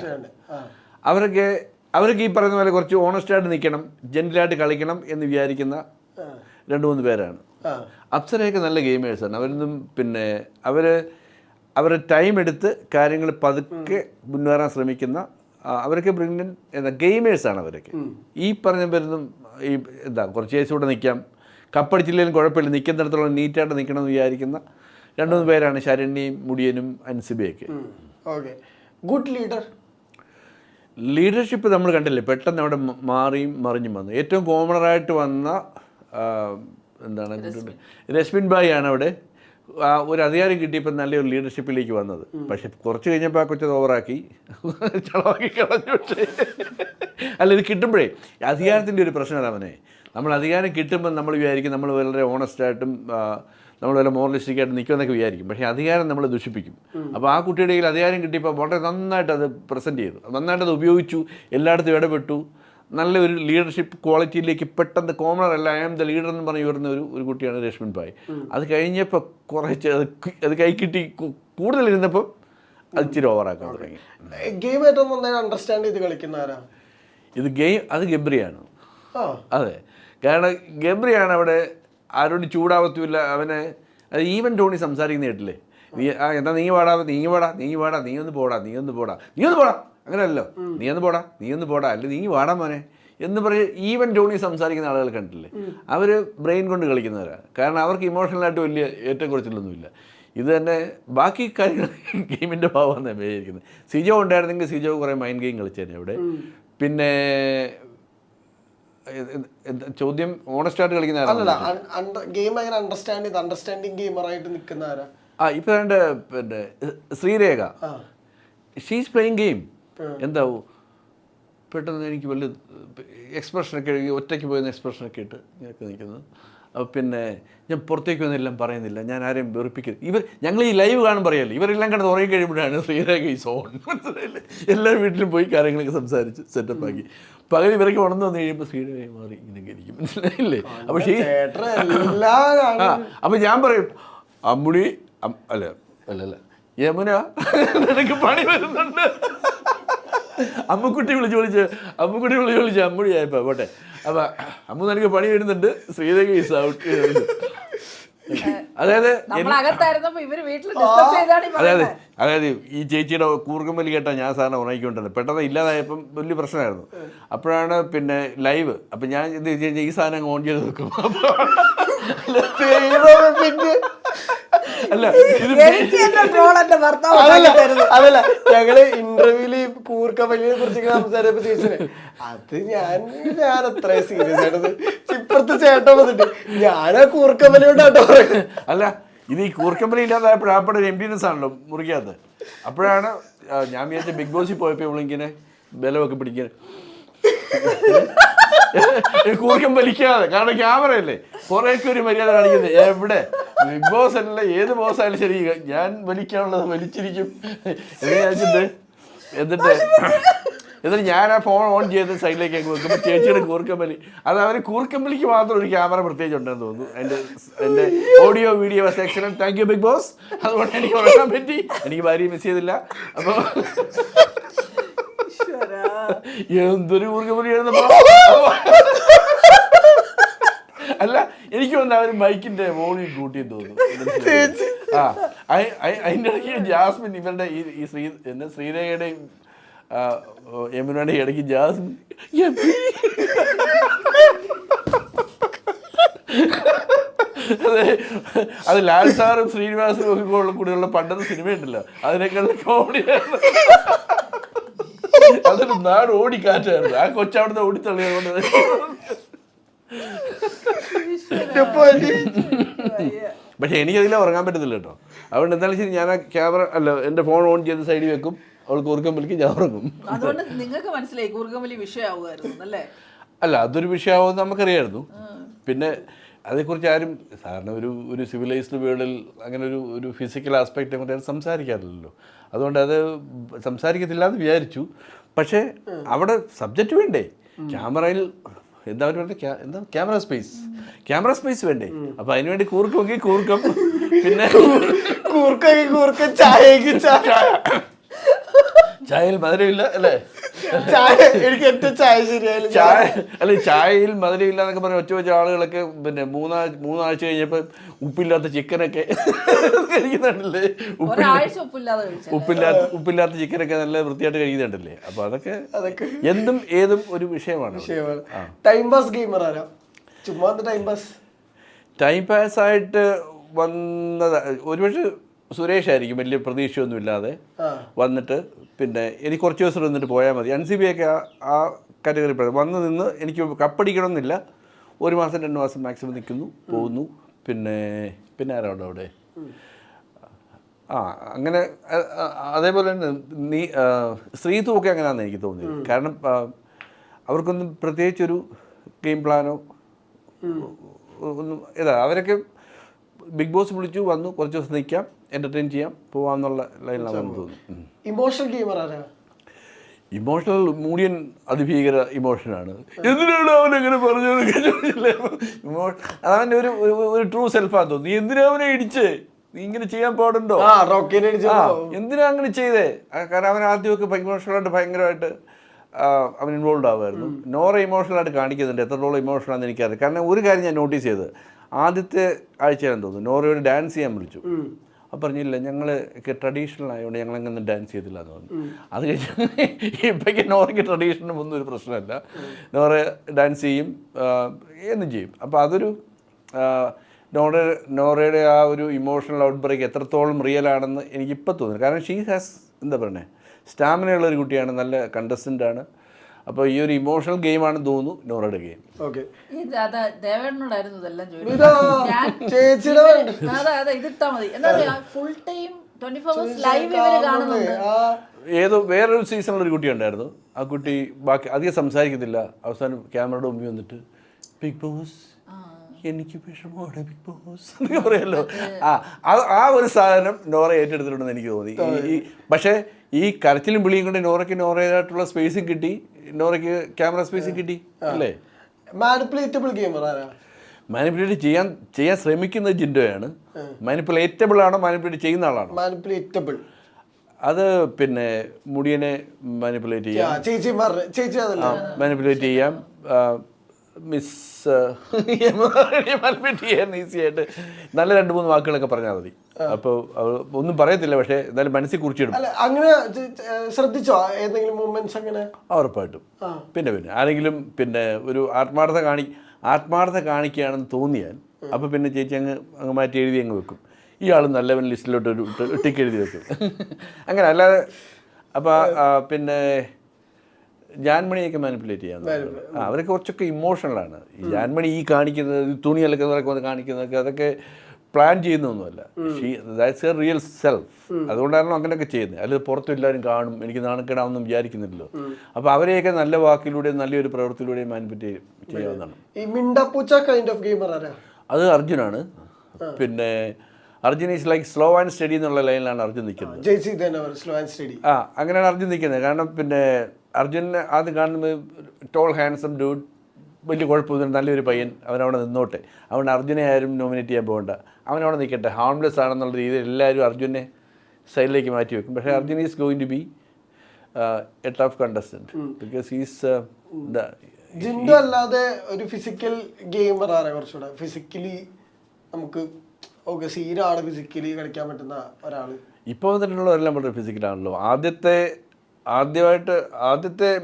അവരൊക്കെ ഈ പറയുന്ന പോലെ കുറച്ച് ഓണസ്റ്റായിട്ട് നിൽക്കണം, ജെന്റിലായിട്ട് കളിക്കണം എന്ന് വിചാരിക്കുന്ന 2-3 പേരാണ്. അപ്സരയൊക്കെ നല്ല ഗെയിമേഴ്സാണ്. അവരൊന്നും പിന്നെ അവരുടെ ടൈം എടുത്ത് കാര്യങ്ങൾ പതുക്കെ മുന്നേറാൻ ശ്രമിക്കുന്ന അവരൊക്കെ ബ്രില്യൻ്റ് ഗെയിമേഴ്സാണ്. അവരൊക്കെ ഈ പറഞ്ഞ പേരൊന്നും ഈ കുറച്ച് കേസ് കൂടെ നിൽക്കാം, കപ്പടിച്ചില്ലെങ്കിലും കുഴപ്പമില്ല, നിൽക്കുന്നിടത്തോളം നീറ്റായിട്ട് നിൽക്കണമെന്ന് വിചാരിക്കുന്ന 2-3 പേരാണ് ശരണ്യയും മുടിയനും അൻസിബയൊക്കെ. ഗുഡ് ലീഡർഷിപ്പ് നമ്മൾ കണ്ടില്ലേ, പെട്ടെന്ന് അവിടെ മാറിയും മറിഞ്ഞും വന്നു. ഏറ്റവും കോമണറായിട്ട് വന്ന എന്താണ് രശ്മിൻ ഭായി ആണ് അവിടെ ഒരു അധികാരം കിട്ടിയപ്പോൾ നല്ലൊരു ലീഡർഷിപ്പിലേക്ക് വന്നത്. പക്ഷെ കുറച്ച് കഴിഞ്ഞപ്പോൾ ആ കൊച്ചത് ഓവറാക്കി ചളവാക്കി കളഞ്ഞു. അല്ല, ഇത് കിട്ടുമ്പോഴേ അധികാരത്തിൻ്റെ ഒരു പ്രശ്നം അവനെ നമ്മൾ അധികാരം കിട്ടുമ്പോൾ നമ്മൾ വിചാരിക്കും നമ്മൾ വളരെ ഓണസ്റ്റായിട്ടും നമ്മൾ വല്ല മോറലിസ്റ്റിക്കായിട്ട് നിൽക്കുമെന്നൊക്കെ വിചാരിക്കും. പക്ഷേ അധികാരം നമ്മൾ ദുഷിപ്പിക്കും. അപ്പോൾ ആ കുട്ടിയുടെ കയ്യിൽ അധികാരം കിട്ടിയപ്പോൾ വളരെ നന്നായിട്ട് അത് പ്രസൻറ്റ് ചെയ്തു, നന്നായിട്ട് അത് ഉപയോഗിച്ചു, എല്ലായിടത്തും ഇടപെട്ടു. നല്ലൊരു ലീഡർഷിപ്പ് ക്വാളിറ്റിയിലേക്ക് പെട്ടെന്ന് കോമണർ അല്ല, ഐ ആം ദ ലീഡർ എന്ന് പറഞ്ഞ് വരുന്ന ഒരു കുട്ടിയാണ് രശ്മിൻ ഭായ്. അത് കഴിഞ്ഞപ്പോൾ കുറച്ച് അത് കൈ കിട്ടി കൂടുതൽ ഇരുന്നപ്പോൾ അത് ഇച്ചിരി ഓവറാക്കാൻ തുടങ്ങി. ഗെയിം ഏറ്റവും നന്നായി അണ്ടർസ്റ്റാൻഡ് ചെയ്ത് കളിക്കുന്നവരാ അത് ഗബ്രിയാണ്. അതെ, കാരണം ഗബ്രിയാണ് അവിടെ ആരോട് ചൂടാവത്തുമില്ല. അവനെ അത് ഈവൻ ടോണി സംസാരിക്കുന്ന കേട്ടില്ലേ, എന്താ നീ ഒന്ന് പോടാ അങ്ങനെയല്ലോ, നീ ഒന്ന് പോടാ അല്ലെ നീ വാടാ മോനെ എന്ന് പറഞ്ഞ് ഈവൻ ടോണി സംസാരിക്കുന്ന ആളുകൾ കണ്ടില്ലേ. അവർ ബ്രെയിൻ കൊണ്ട് കളിക്കുന്നവരാണ്. കാരണം അവർക്ക് ഇമോഷണലായിട്ട് വലിയ ഏറ്റക്കുറച്ചിലൊന്നുമില്ല. ഇത് തന്നെ ബാക്കി കാര്യങ്ങൾ ഗെയിമിൻ്റെ ഭാവമാണ് വിചാരിക്കുന്നത്. സിജോ ഉണ്ടായിരുന്നെങ്കിൽ സിജോ കുറേ മൈൻഡ് ഗെയിം കളിച്ചേനെ അവിടെ. പിന്നെ ചോദ്യം ഓണസ്റ്റായിട്ട് കളിക്കുന്ന ഇപ്പൊ എൻ്റെ പിന്നെ ശ്രീരേഖ, ഷീസ് പ്ലേയിങ് ഗെയിം. എന്താവും പെട്ടെന്ന് എനിക്ക് വലിയ എക്സ്പ്രഷനൊക്കെ ഒറ്റയ്ക്ക് പോയിരുന്ന എക്സ്പ്രഷനൊക്കെ ഇട്ട് ഇങ്ങനെയൊക്കെ നിൽക്കുന്നത് പിന്നെ ഞാൻ പുറത്തേക്ക് ഒന്നെല്ലാം പറയുന്നില്ല, ഞാൻ ആരെയും വെറുപ്പിക്കരുത്. ഞങ്ങൾ ഈ ലൈവ് കാണും പറയല്ലേ, ഇവരെല്ലാം കിടന്ന് ഉറങ്ങി കഴിയുമ്പോഴാണ് ശ്രീരേഖ ഈ സോൺ മനസ്സിലായില്ലേ. എല്ലാ വീട്ടിലും പോയി കാര്യങ്ങളൊക്കെ സംസാരിച്ച് സെറ്റപ്പാക്കി പകൽ ഇവരൊക്കെ ഉണർന്നു വന്നു കഴിയുമ്പോൾ ശ്രീരേഖ മാറി ഇങ്ങനെ ഇരിക്കും, മനസ്സിലായില്ലേ. അപ്പോൾ അപ്പം ഞാൻ പറയും അമ്മുടി അല്ല അല്ലല്ല യമുന നിനക്ക് പണി വരുന്നുണ്ട്. അമ്മുക്കുട്ടി വിളിച്ച് അമ്മുടിയായപ്പോ പോട്ടെ. അപ്പൊ അമ്മു നിനക്ക് പണി വരുന്നുണ്ട്, ശ്രീരേഖ ഈസ് ഔട്ട്. അതായത് അതായത് ഈ ചേച്ചിയുടെ കൂർക്കമ്പലി കേട്ടാൽ ഞാൻ സാറിനെ ഉണങ്ങിക്കൊണ്ടിരുന്നത്. പെട്ടെന്ന് ഇല്ലാതായപ്പം വലിയ പ്രശ്നമായിരുന്നു. അപ്പോഴാണ് പിന്നെ ലൈവ്. അപ്പം ഞാൻ ഇത് ഈ സാധനം ഓൺ ചെയ്ത് വെക്കും. അല്ല അതല്ല, ഞങ്ങള് ഇന്റർവ്യൂല് കൂർക്കമ്പലിനെ കുറിച്ച് സംസാരിച്ചപ്പോ ചേച്ചിനെ അത് ഞാൻ അത്ര സീരിയസ് ആയിട്ടത് ഇപ്പുറത്ത് ചേട്ടൻ വന്നിട്ട് ഞാനാ കൂർക്കമ്പലിയോട്ടാട്ടോ പറയുന്നത്. അല്ല ഇത് ഈ കൂർക്കമ്പലി ഇല്ലാതായപ്പോഴാണ് അപ്പോഴെ എംപ്റ്റീനെസ് ആണല്ലോ മുറിക്കാത്തത്. അപ്പോഴാണ് ഞാൻ വിചാരിച്ച ബിഗ് ബോസിൽ പോയപ്പോൾ ഇവളിങ്ങനെ ബലമൊക്കെ പിടിക്കാൻ കൂർക്കം വലിക്കാതെ. കാരണം ക്യാമറയല്ലേ, കുറേയൊക്കെ ഒരു മര്യാദ കാണിക്കുന്നത്. എവിടെ ബിഗ് ബോസ് അല്ല, ഏത് ബോസ് ആയാലും ശരി, ഞാൻ വലിക്കാനുള്ളത് വലിച്ചിരിക്കും എന്നിട്ട് ഞാൻ ആ ഫോൺ ഓൺ ചെയ്ത് സൈഡിലേക്ക് വെക്കുമ്പോൾ ചേച്ചിയുടെ കൂർക്കമ്പലി. അത് അവർ കൂർക്കമ്പലിക്ക് മാത്രം ഒരു ക്യാമറ പ്രത്യേകിച്ച് ഉണ്ടെന്ന് തോന്നുന്നു. എൻ്റെ ഓഡിയോ വീഡിയോ സെക്ഷനിൽ. Thank you Bigg Boss. അതുകൊണ്ട് എനിക്ക് ഉറങ്ങാൻ പറ്റി, എനിക്ക് ഭാര്യയെ മിസ് ചെയ്തില്ല. അപ്പോൾ എന്തൊരു കൂർക്കമ്പലിയായിരുന്നപ്പോ. അല്ല എനിക്ക് വന്ന അവർ ബൈക്കിന്റെ വോളിയം കൂട്ടിയെന്ന് തോന്നുന്നു. അതിൻ്റെ ഇടയ്ക്ക് ജാസ്മിൻ ഇവരുടെ ഈ ശ്രീരേഖയുടെയും യമുനയുടെ ഇടയ്ക്ക് ജാസ്മിൻ അതെ, അത് ലാൽ സാറും ശ്രീനിവാസും ഒക്കെ കൂടെയുള്ള പണ്ടത്തെ സിനിമയുണ്ടല്ലോ, അതിനേക്കാളും കോമഡിയായിരുന്നു. അതൊരു നാട് ഓടിക്കാറ്റായിരുന്നു. ആ കൊച്ചവിടുന്ന് ഓടിത്തള്ളിയത് കൊണ്ട്. പക്ഷെ എനിക്കതിൽ ഉറങ്ങാൻ പറ്റത്തില്ല കേട്ടോ. അതുകൊണ്ട് എന്തായാലും ശരി, ഞാൻ ആ ക്യാമറ അല്ല എൻ്റെ ഫോൺ ഓൺ ചെയ്ത് സൈഡിൽ വെക്കും, അവൾ കൂർക്കമ്പലിക്ക് ഞാൻ ഉറങ്ങും. അതുകൊണ്ട് നിങ്ങൾക്ക് മനസ്സിലായി കൂർക്കമ്പലി വിഷയമാവുമായിരുന്നു അല്ലേ? അല്ല, അതൊരു വിഷയമാവുമെന്ന് നമുക്കറിയായിരുന്നു. പിന്നെ അതേക്കുറിച്ച് ആരും സാധാരണ ഒരു സിവിലൈസ്ഡ് വേൾഡിൽ അങ്ങനെ ഒരു ഫിസിക്കൽ ആസ്പെക്റ്റിനെ കുറിച്ച് സംസാരിക്കാറില്ലല്ലോ. അതുകൊണ്ട് അത് സംസാരിക്കത്തില്ല എന്ന് വിചാരിച്ചു. പക്ഷേ അവിടെ സബ്ജക്റ്റ് വേണ്ടേ, ക്യാമറയിൽ എന്താ പറയുക, എന്താ ക്യാമറ സ്പേസ് വേണ്ടേ. അപ്പം അതിനുവേണ്ടി കൂർക്കുമെങ്കിൽ കൂർക്കം, പിന്നെ കൂർക്കം ചായക്ക് ചായയിൽ മധുരമില്ല അല്ലേ, എനിക്ക് ഏറ്റവും ചായ ശരിയായാലും ചായയിൽ മധുരമില്ല എന്നൊക്കെ പറഞ്ഞ് ഒറ്റ ആളുകളൊക്കെ പിന്നെ മൂന്നാഴ്ച കഴിഞ്ഞപ്പോൾ ഉപ്പില്ലാത്ത ചിക്കനൊക്കെ കഴിക്കുന്നുണ്ടല്ലേ. ഉപ്പില്ലാത്ത ചിക്കനൊക്കെ നല്ല വൃത്തിയായിട്ട് കഴിക്കുന്നുണ്ടല്ലേ. അപ്പൊ അതൊക്കെ എന്തും ഏതും ഒരു വിഷയമാണ്. ടൈം പാസ് ഗെയിമർ ആരാ? ചുമ്മാ ടൈം പാസ് ആയിട്ട് വന്നത് ഒരുപക്ഷെ സുരേഷ് ആയിരിക്കും, വലിയ പ്രതീക്ഷയൊന്നും ഇല്ലാതെ വന്നിട്ട്. പിന്നെ എനിക്ക് കുറച്ച് ദിവസം വന്നിട്ട് പോയാൽ മതി. അൻസിബിയൊക്കെ ആ കാറ്റഗറി വന്ന് നിന്ന് എനിക്ക് കപ്പടിക്കണമെന്നില്ല, 1 മാസം 2 മാസം മാക്സിമം നിൽക്കുന്നു, പോകുന്നു. പിന്നെ ആരാണ് അവിടെ? അങ്ങനെ അതേപോലെ തന്നെ ശ്രീതുമൊക്കെ അങ്ങനെയാണെന്ന് എനിക്ക് തോന്നിയത്. കാരണം അവർക്കൊന്നും പ്രത്യേകിച്ചൊരു ഗെയിം പ്ലാനോ ഒന്നും അവരൊക്കെ ബിഗ് ബോസ് വിളിച്ചു, വന്നു, കുറച്ച് ദിവസം നിൽക്കാം, എൻ്റർടൈൻ ചെയ്യാം, പോവാന്നുള്ള ലൈനിലാണെന്ന് തോന്നുന്നു. ഇമോഷണൽ ഗെയിമർ ആരാ? ഇമോഷണൽ മൂടിയൻ അതിഭീകര ഇമോഷനാണ്. എന്തിനാണ് അവനെങ്ങനെ പറഞ്ഞത്? അതവൻ്റെ ഒരു ട്രൂ സെൽഫാന്ന് തോന്നുന്നു. നീ എന്തിനാ അവനെ ഇടിച്ചേ? നീ ഇങ്ങനെ ചെയ്യാൻ പാടുണ്ടോ? എന്തിനാ അങ്ങനെ ചെയ്തേ? കാരണം അവൻ ആദ്യമൊക്കെ ഇമോഷണലായിട്ട് ഭയങ്കരമായിട്ട് അവൻ ഇൻവോൾവ് ആവുമായിരുന്നു. നോറ ഇമോഷണലായിട്ട് കാണിക്കുന്നുണ്ട്. എത്രത്തോളം ഇമോഷണലാണെന്ന് എനിക്കറിയാം. കാരണം ഒരു കാര്യം ഞാൻ നോട്ടീസ് ചെയ്തത്, ആദ്യത്തെ ആഴ്ചയാണെന്ന് തോന്നുന്നു നോറയോട് ഡാൻസ് ചെയ്യാൻ വിളിച്ചു. അപ്പം പറഞ്ഞില്ല, ഞങ്ങൾക്ക് ട്രഡീഷണൽ ആയതുകൊണ്ട് ഞങ്ങളങ്ങനെ ഡാൻസ് ചെയ്തില്ല എന്ന് പറഞ്ഞു. അത് കഴിഞ്ഞ് ഇപ്പോഴേക്ക് നോറയ്ക്ക് ട്രഡീഷണൽ ഒന്നും ഒരു പ്രശ്നമല്ല, നോറ ഡാൻസ് ചെയ്യും, എന്നും ചെയ്യും. അപ്പോൾ അതൊരു നോറയുടെ ആ ഒരു ഇമോഷണൽ ഔട്ട് ബ്രേക്ക് എത്രത്തോളം റിയൽ ആണെന്ന് എനിക്കിപ്പോൾ തോന്നുന്നു. കാരണം ഷീ ഹാസ് എന്താ പറയുന്നത്, സ്റ്റാമിനയുള്ളൊരു കുട്ടിയാണ്, നല്ല കണ്ടസ്റ്റൻ്റ് ആണ്. അപ്പോൾ ഈ ഒരു ഇമോഷണൽ ഗെയിമാണെന്ന് തോന്നുന്നു നോറയുടെ ഗെയിം. ഏതോ വേറൊരു സീസണിൽ ഒരു കുട്ടി ഉണ്ടായിരുന്നു. ആ കുട്ടി ബാക്കി അധികം സംസാരിക്കത്തില്ല, അവസാനം ക്യാമറയുടെ മുമ്പിൽ വന്നിട്ട് ബിഗ് ബോസ് എനിക്ക് വിഷമമാണ് ബിഗ് ബോസ് എന്നൊക്കെ പറയുമല്ലോ. ആ ഒരു സാധനം നോറ ഏറ്റെടുത്തിട്ടുണ്ടെന്ന് എനിക്ക് തോന്നി. പക്ഷേ ഈ കരച്ചിലും വിളിയും കൊണ്ട് നോറയ്ക്കായിട്ടുള്ള സ്പേസും കിട്ടി, നോറയ്ക്ക് ക്യാമറ സ്പേസും കിട്ടി അല്ലേ. മാനിപ്പുലേറ്റബിൾ ഗെയിമർ ആരാ? മാനിപ്പുലേറ്റ് ചെയ്യാൻ ശ്രമിക്കുന്നത് ജിൻഡോയാണ്. മാനിപ്പുലേറ്റബിൾ ആണോ മാനിപ്പുലേറ്റ് ചെയ്യുന്ന ആളാണോ? മാനിപ്പുലേറ്റബിൾ അത് പിന്നെ മുടിയനെ മാനിപ്പുലേറ്റ് ചെയ്യാം, മാനിപ്പുലേറ്റ് ചെയ്യാം, മാനിപ്പുലേറ്റ് ചെയ്യാൻ ഈസി ആയിട്ട് നല്ല 2-3 വാക്കുകളൊക്കെ പറഞ്ഞാൽ മതി. അപ്പോൾ ഒന്നും പറയത്തില്ല, പക്ഷേ എന്തായാലും മനസ്സിൽ കുറിച്ചിടും. അങ്ങനെ ശ്രദ്ധിച്ചോ ഏതെങ്കിലും മൂമെന്റ്സ്? അങ്ങനെ ഉറപ്പായിട്ടും. പിന്നെ ആരെങ്കിലും പിന്നെ ഒരു ആത്മാർത്ഥത കാണിക്കുകയാണെന്ന് തോന്നിയാൽ അപ്പോൾ പിന്നെ ചേച്ചി അങ്ങ് മാറ്റി എഴുതി അങ്ങ് വെക്കും. ഇയാൾ നല്ലവൻ ലിസ്റ്റിലോട്ട് ഒരു ടിക്ക് എഴുതി വെക്കും. അങ്ങനെ അല്ലാതെ അപ്പോൾ പിന്നെ ജാൻമണിയൊക്കെ മാനിപ്പുലേറ്റ് ചെയ്യാൻ അവരൊക്കെ കുറച്ചൊക്കെ ഇമോഷണലാണ്. ഈ ജാൻമണി ഈ കാണിക്കുന്നത്, തുണി അലക്കുന്നതൊക്കെ വന്ന് കാണിക്കുന്നതൊക്കെ അതൊക്കെ പ്ലാൻ ചെയ്യുന്നൊന്നുമല്ല. That's a real self. അതുകൊണ്ടാണല്ലോ അങ്ങനെയൊക്കെ ചെയ്യുന്നത്. അതിൽ പുറത്തും എല്ലാവരും കാണും, എനിക്ക് നാണക്കേടാവെന്നും വിചാരിക്കുന്നില്ലല്ലോ. അപ്പോൾ അവരെയൊക്കെ നല്ല വാക്കിലൂടെയും നല്ലൊരു പ്രവൃത്തിയിലൂടെയും മാനിപ്പുലേറ്റ് ചെയ്യാവുന്നതാണ്. ഈ മിണ്ടാപ്പൂച്ച കൈൻഡ് ഓഫ് ഗെയിമർ ആരാ? അത് അർജുനാണ്. പിന്നെ Arjun is like slow and study എന്നുള്ള ലൈനിലാണ് അർജുൻ നിൽക്കുന്നത്. അങ്ങനെയാണ് അർജുൻ നിൽക്കുന്നത്. കാരണം പിന്നെ അർജുനെ ആദ്യം കാണുമ്പോൾ ടോൾ ഹാൻസം ഡൂഡ്, വലിയ കുഴപ്പമൊന്നും, നല്ലൊരു പയ്യൻ, അവനവിടെ നിന്നോട്ടെ, അവൻ അർജുനെ ആരും നോമിനേറ്റ് ചെയ്യാൻ പോകണ്ട, അവനവിടെ നിൽക്കട്ടെ, ഹാംലെസ് ആണെന്നുള്ള രീതിയിൽ എല്ലാവരും അർജുനെ സൈഡിലേക്ക് മാറ്റി വെക്കും. പക്ഷേ Arjun is going to be a tough contestant because he's ജിൻഡോ അല്ലാതെ ഒരു ഫിസിക്കൽ ഗെയിമർ ആരാ കുറച്ചുകൂടെ ഫിസിക്കലി നമുക്ക് സീരാണ് ഫിസിക്കലി കളിക്കാൻ പറ്റുന്ന ഒരാള്? ഇപ്പോൾ വന്നിട്ടുള്ളവരെല്ലാം വളരെ ഫിസിക്കലാണല്ലോ. ആദ്യത്തെ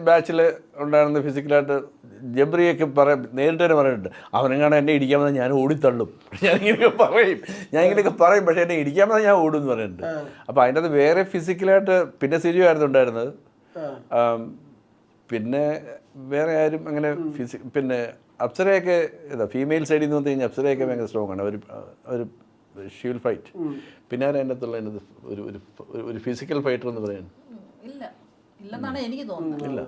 ബാച്ചിൽ ഉണ്ടായിരുന്ന ഫിസിക്കലായിട്ട് ജബ്രിയൊക്കെ നേരിട്ട് തന്നെ പറഞ്ഞിട്ടുണ്ട്, അവനെങ്ങാണ് എന്നെ ഇടിക്കാൻ വന്നാൽ ഞാൻ ഓടിത്തള്ളും. ഞാനിങ്ങനെയൊക്കെ പറയും പക്ഷേ എന്നെ ഇടിക്കാൻ വന്നാൽ ഞാൻ ഓടും എന്ന് പറയുന്നുണ്ട്. അപ്പോൾ അതിൻ്റെ അത് വേറെ ഫിസിക്കലായിട്ട് പിന്നെ സിരിയോ ആയിരുന്നു ഉണ്ടായിരുന്നത്. പിന്നെ വേറെ ആരും അങ്ങനെ പിന്നെ അപ്സരയൊക്കെ ഫീമെയിൽ സൈഡിൽ നിന്ന് വന്നു കഴിഞ്ഞാൽ അപ്സരയൊക്കെ ഭയങ്കര സ്ട്രോങ് ആണ്. ഒരു ഷീ വിൽ ഫൈറ്റ്. പിന്നെ അതിൻ്റെ അകത്തുള്ള ഒരു ഫിസിക്കൽ ഫൈറ്റർ എന്ന് പറയുന്നത് ഇല്ലെന്നാണ് എനിക്ക് തോന്നുന്നത്. ഇല്ല.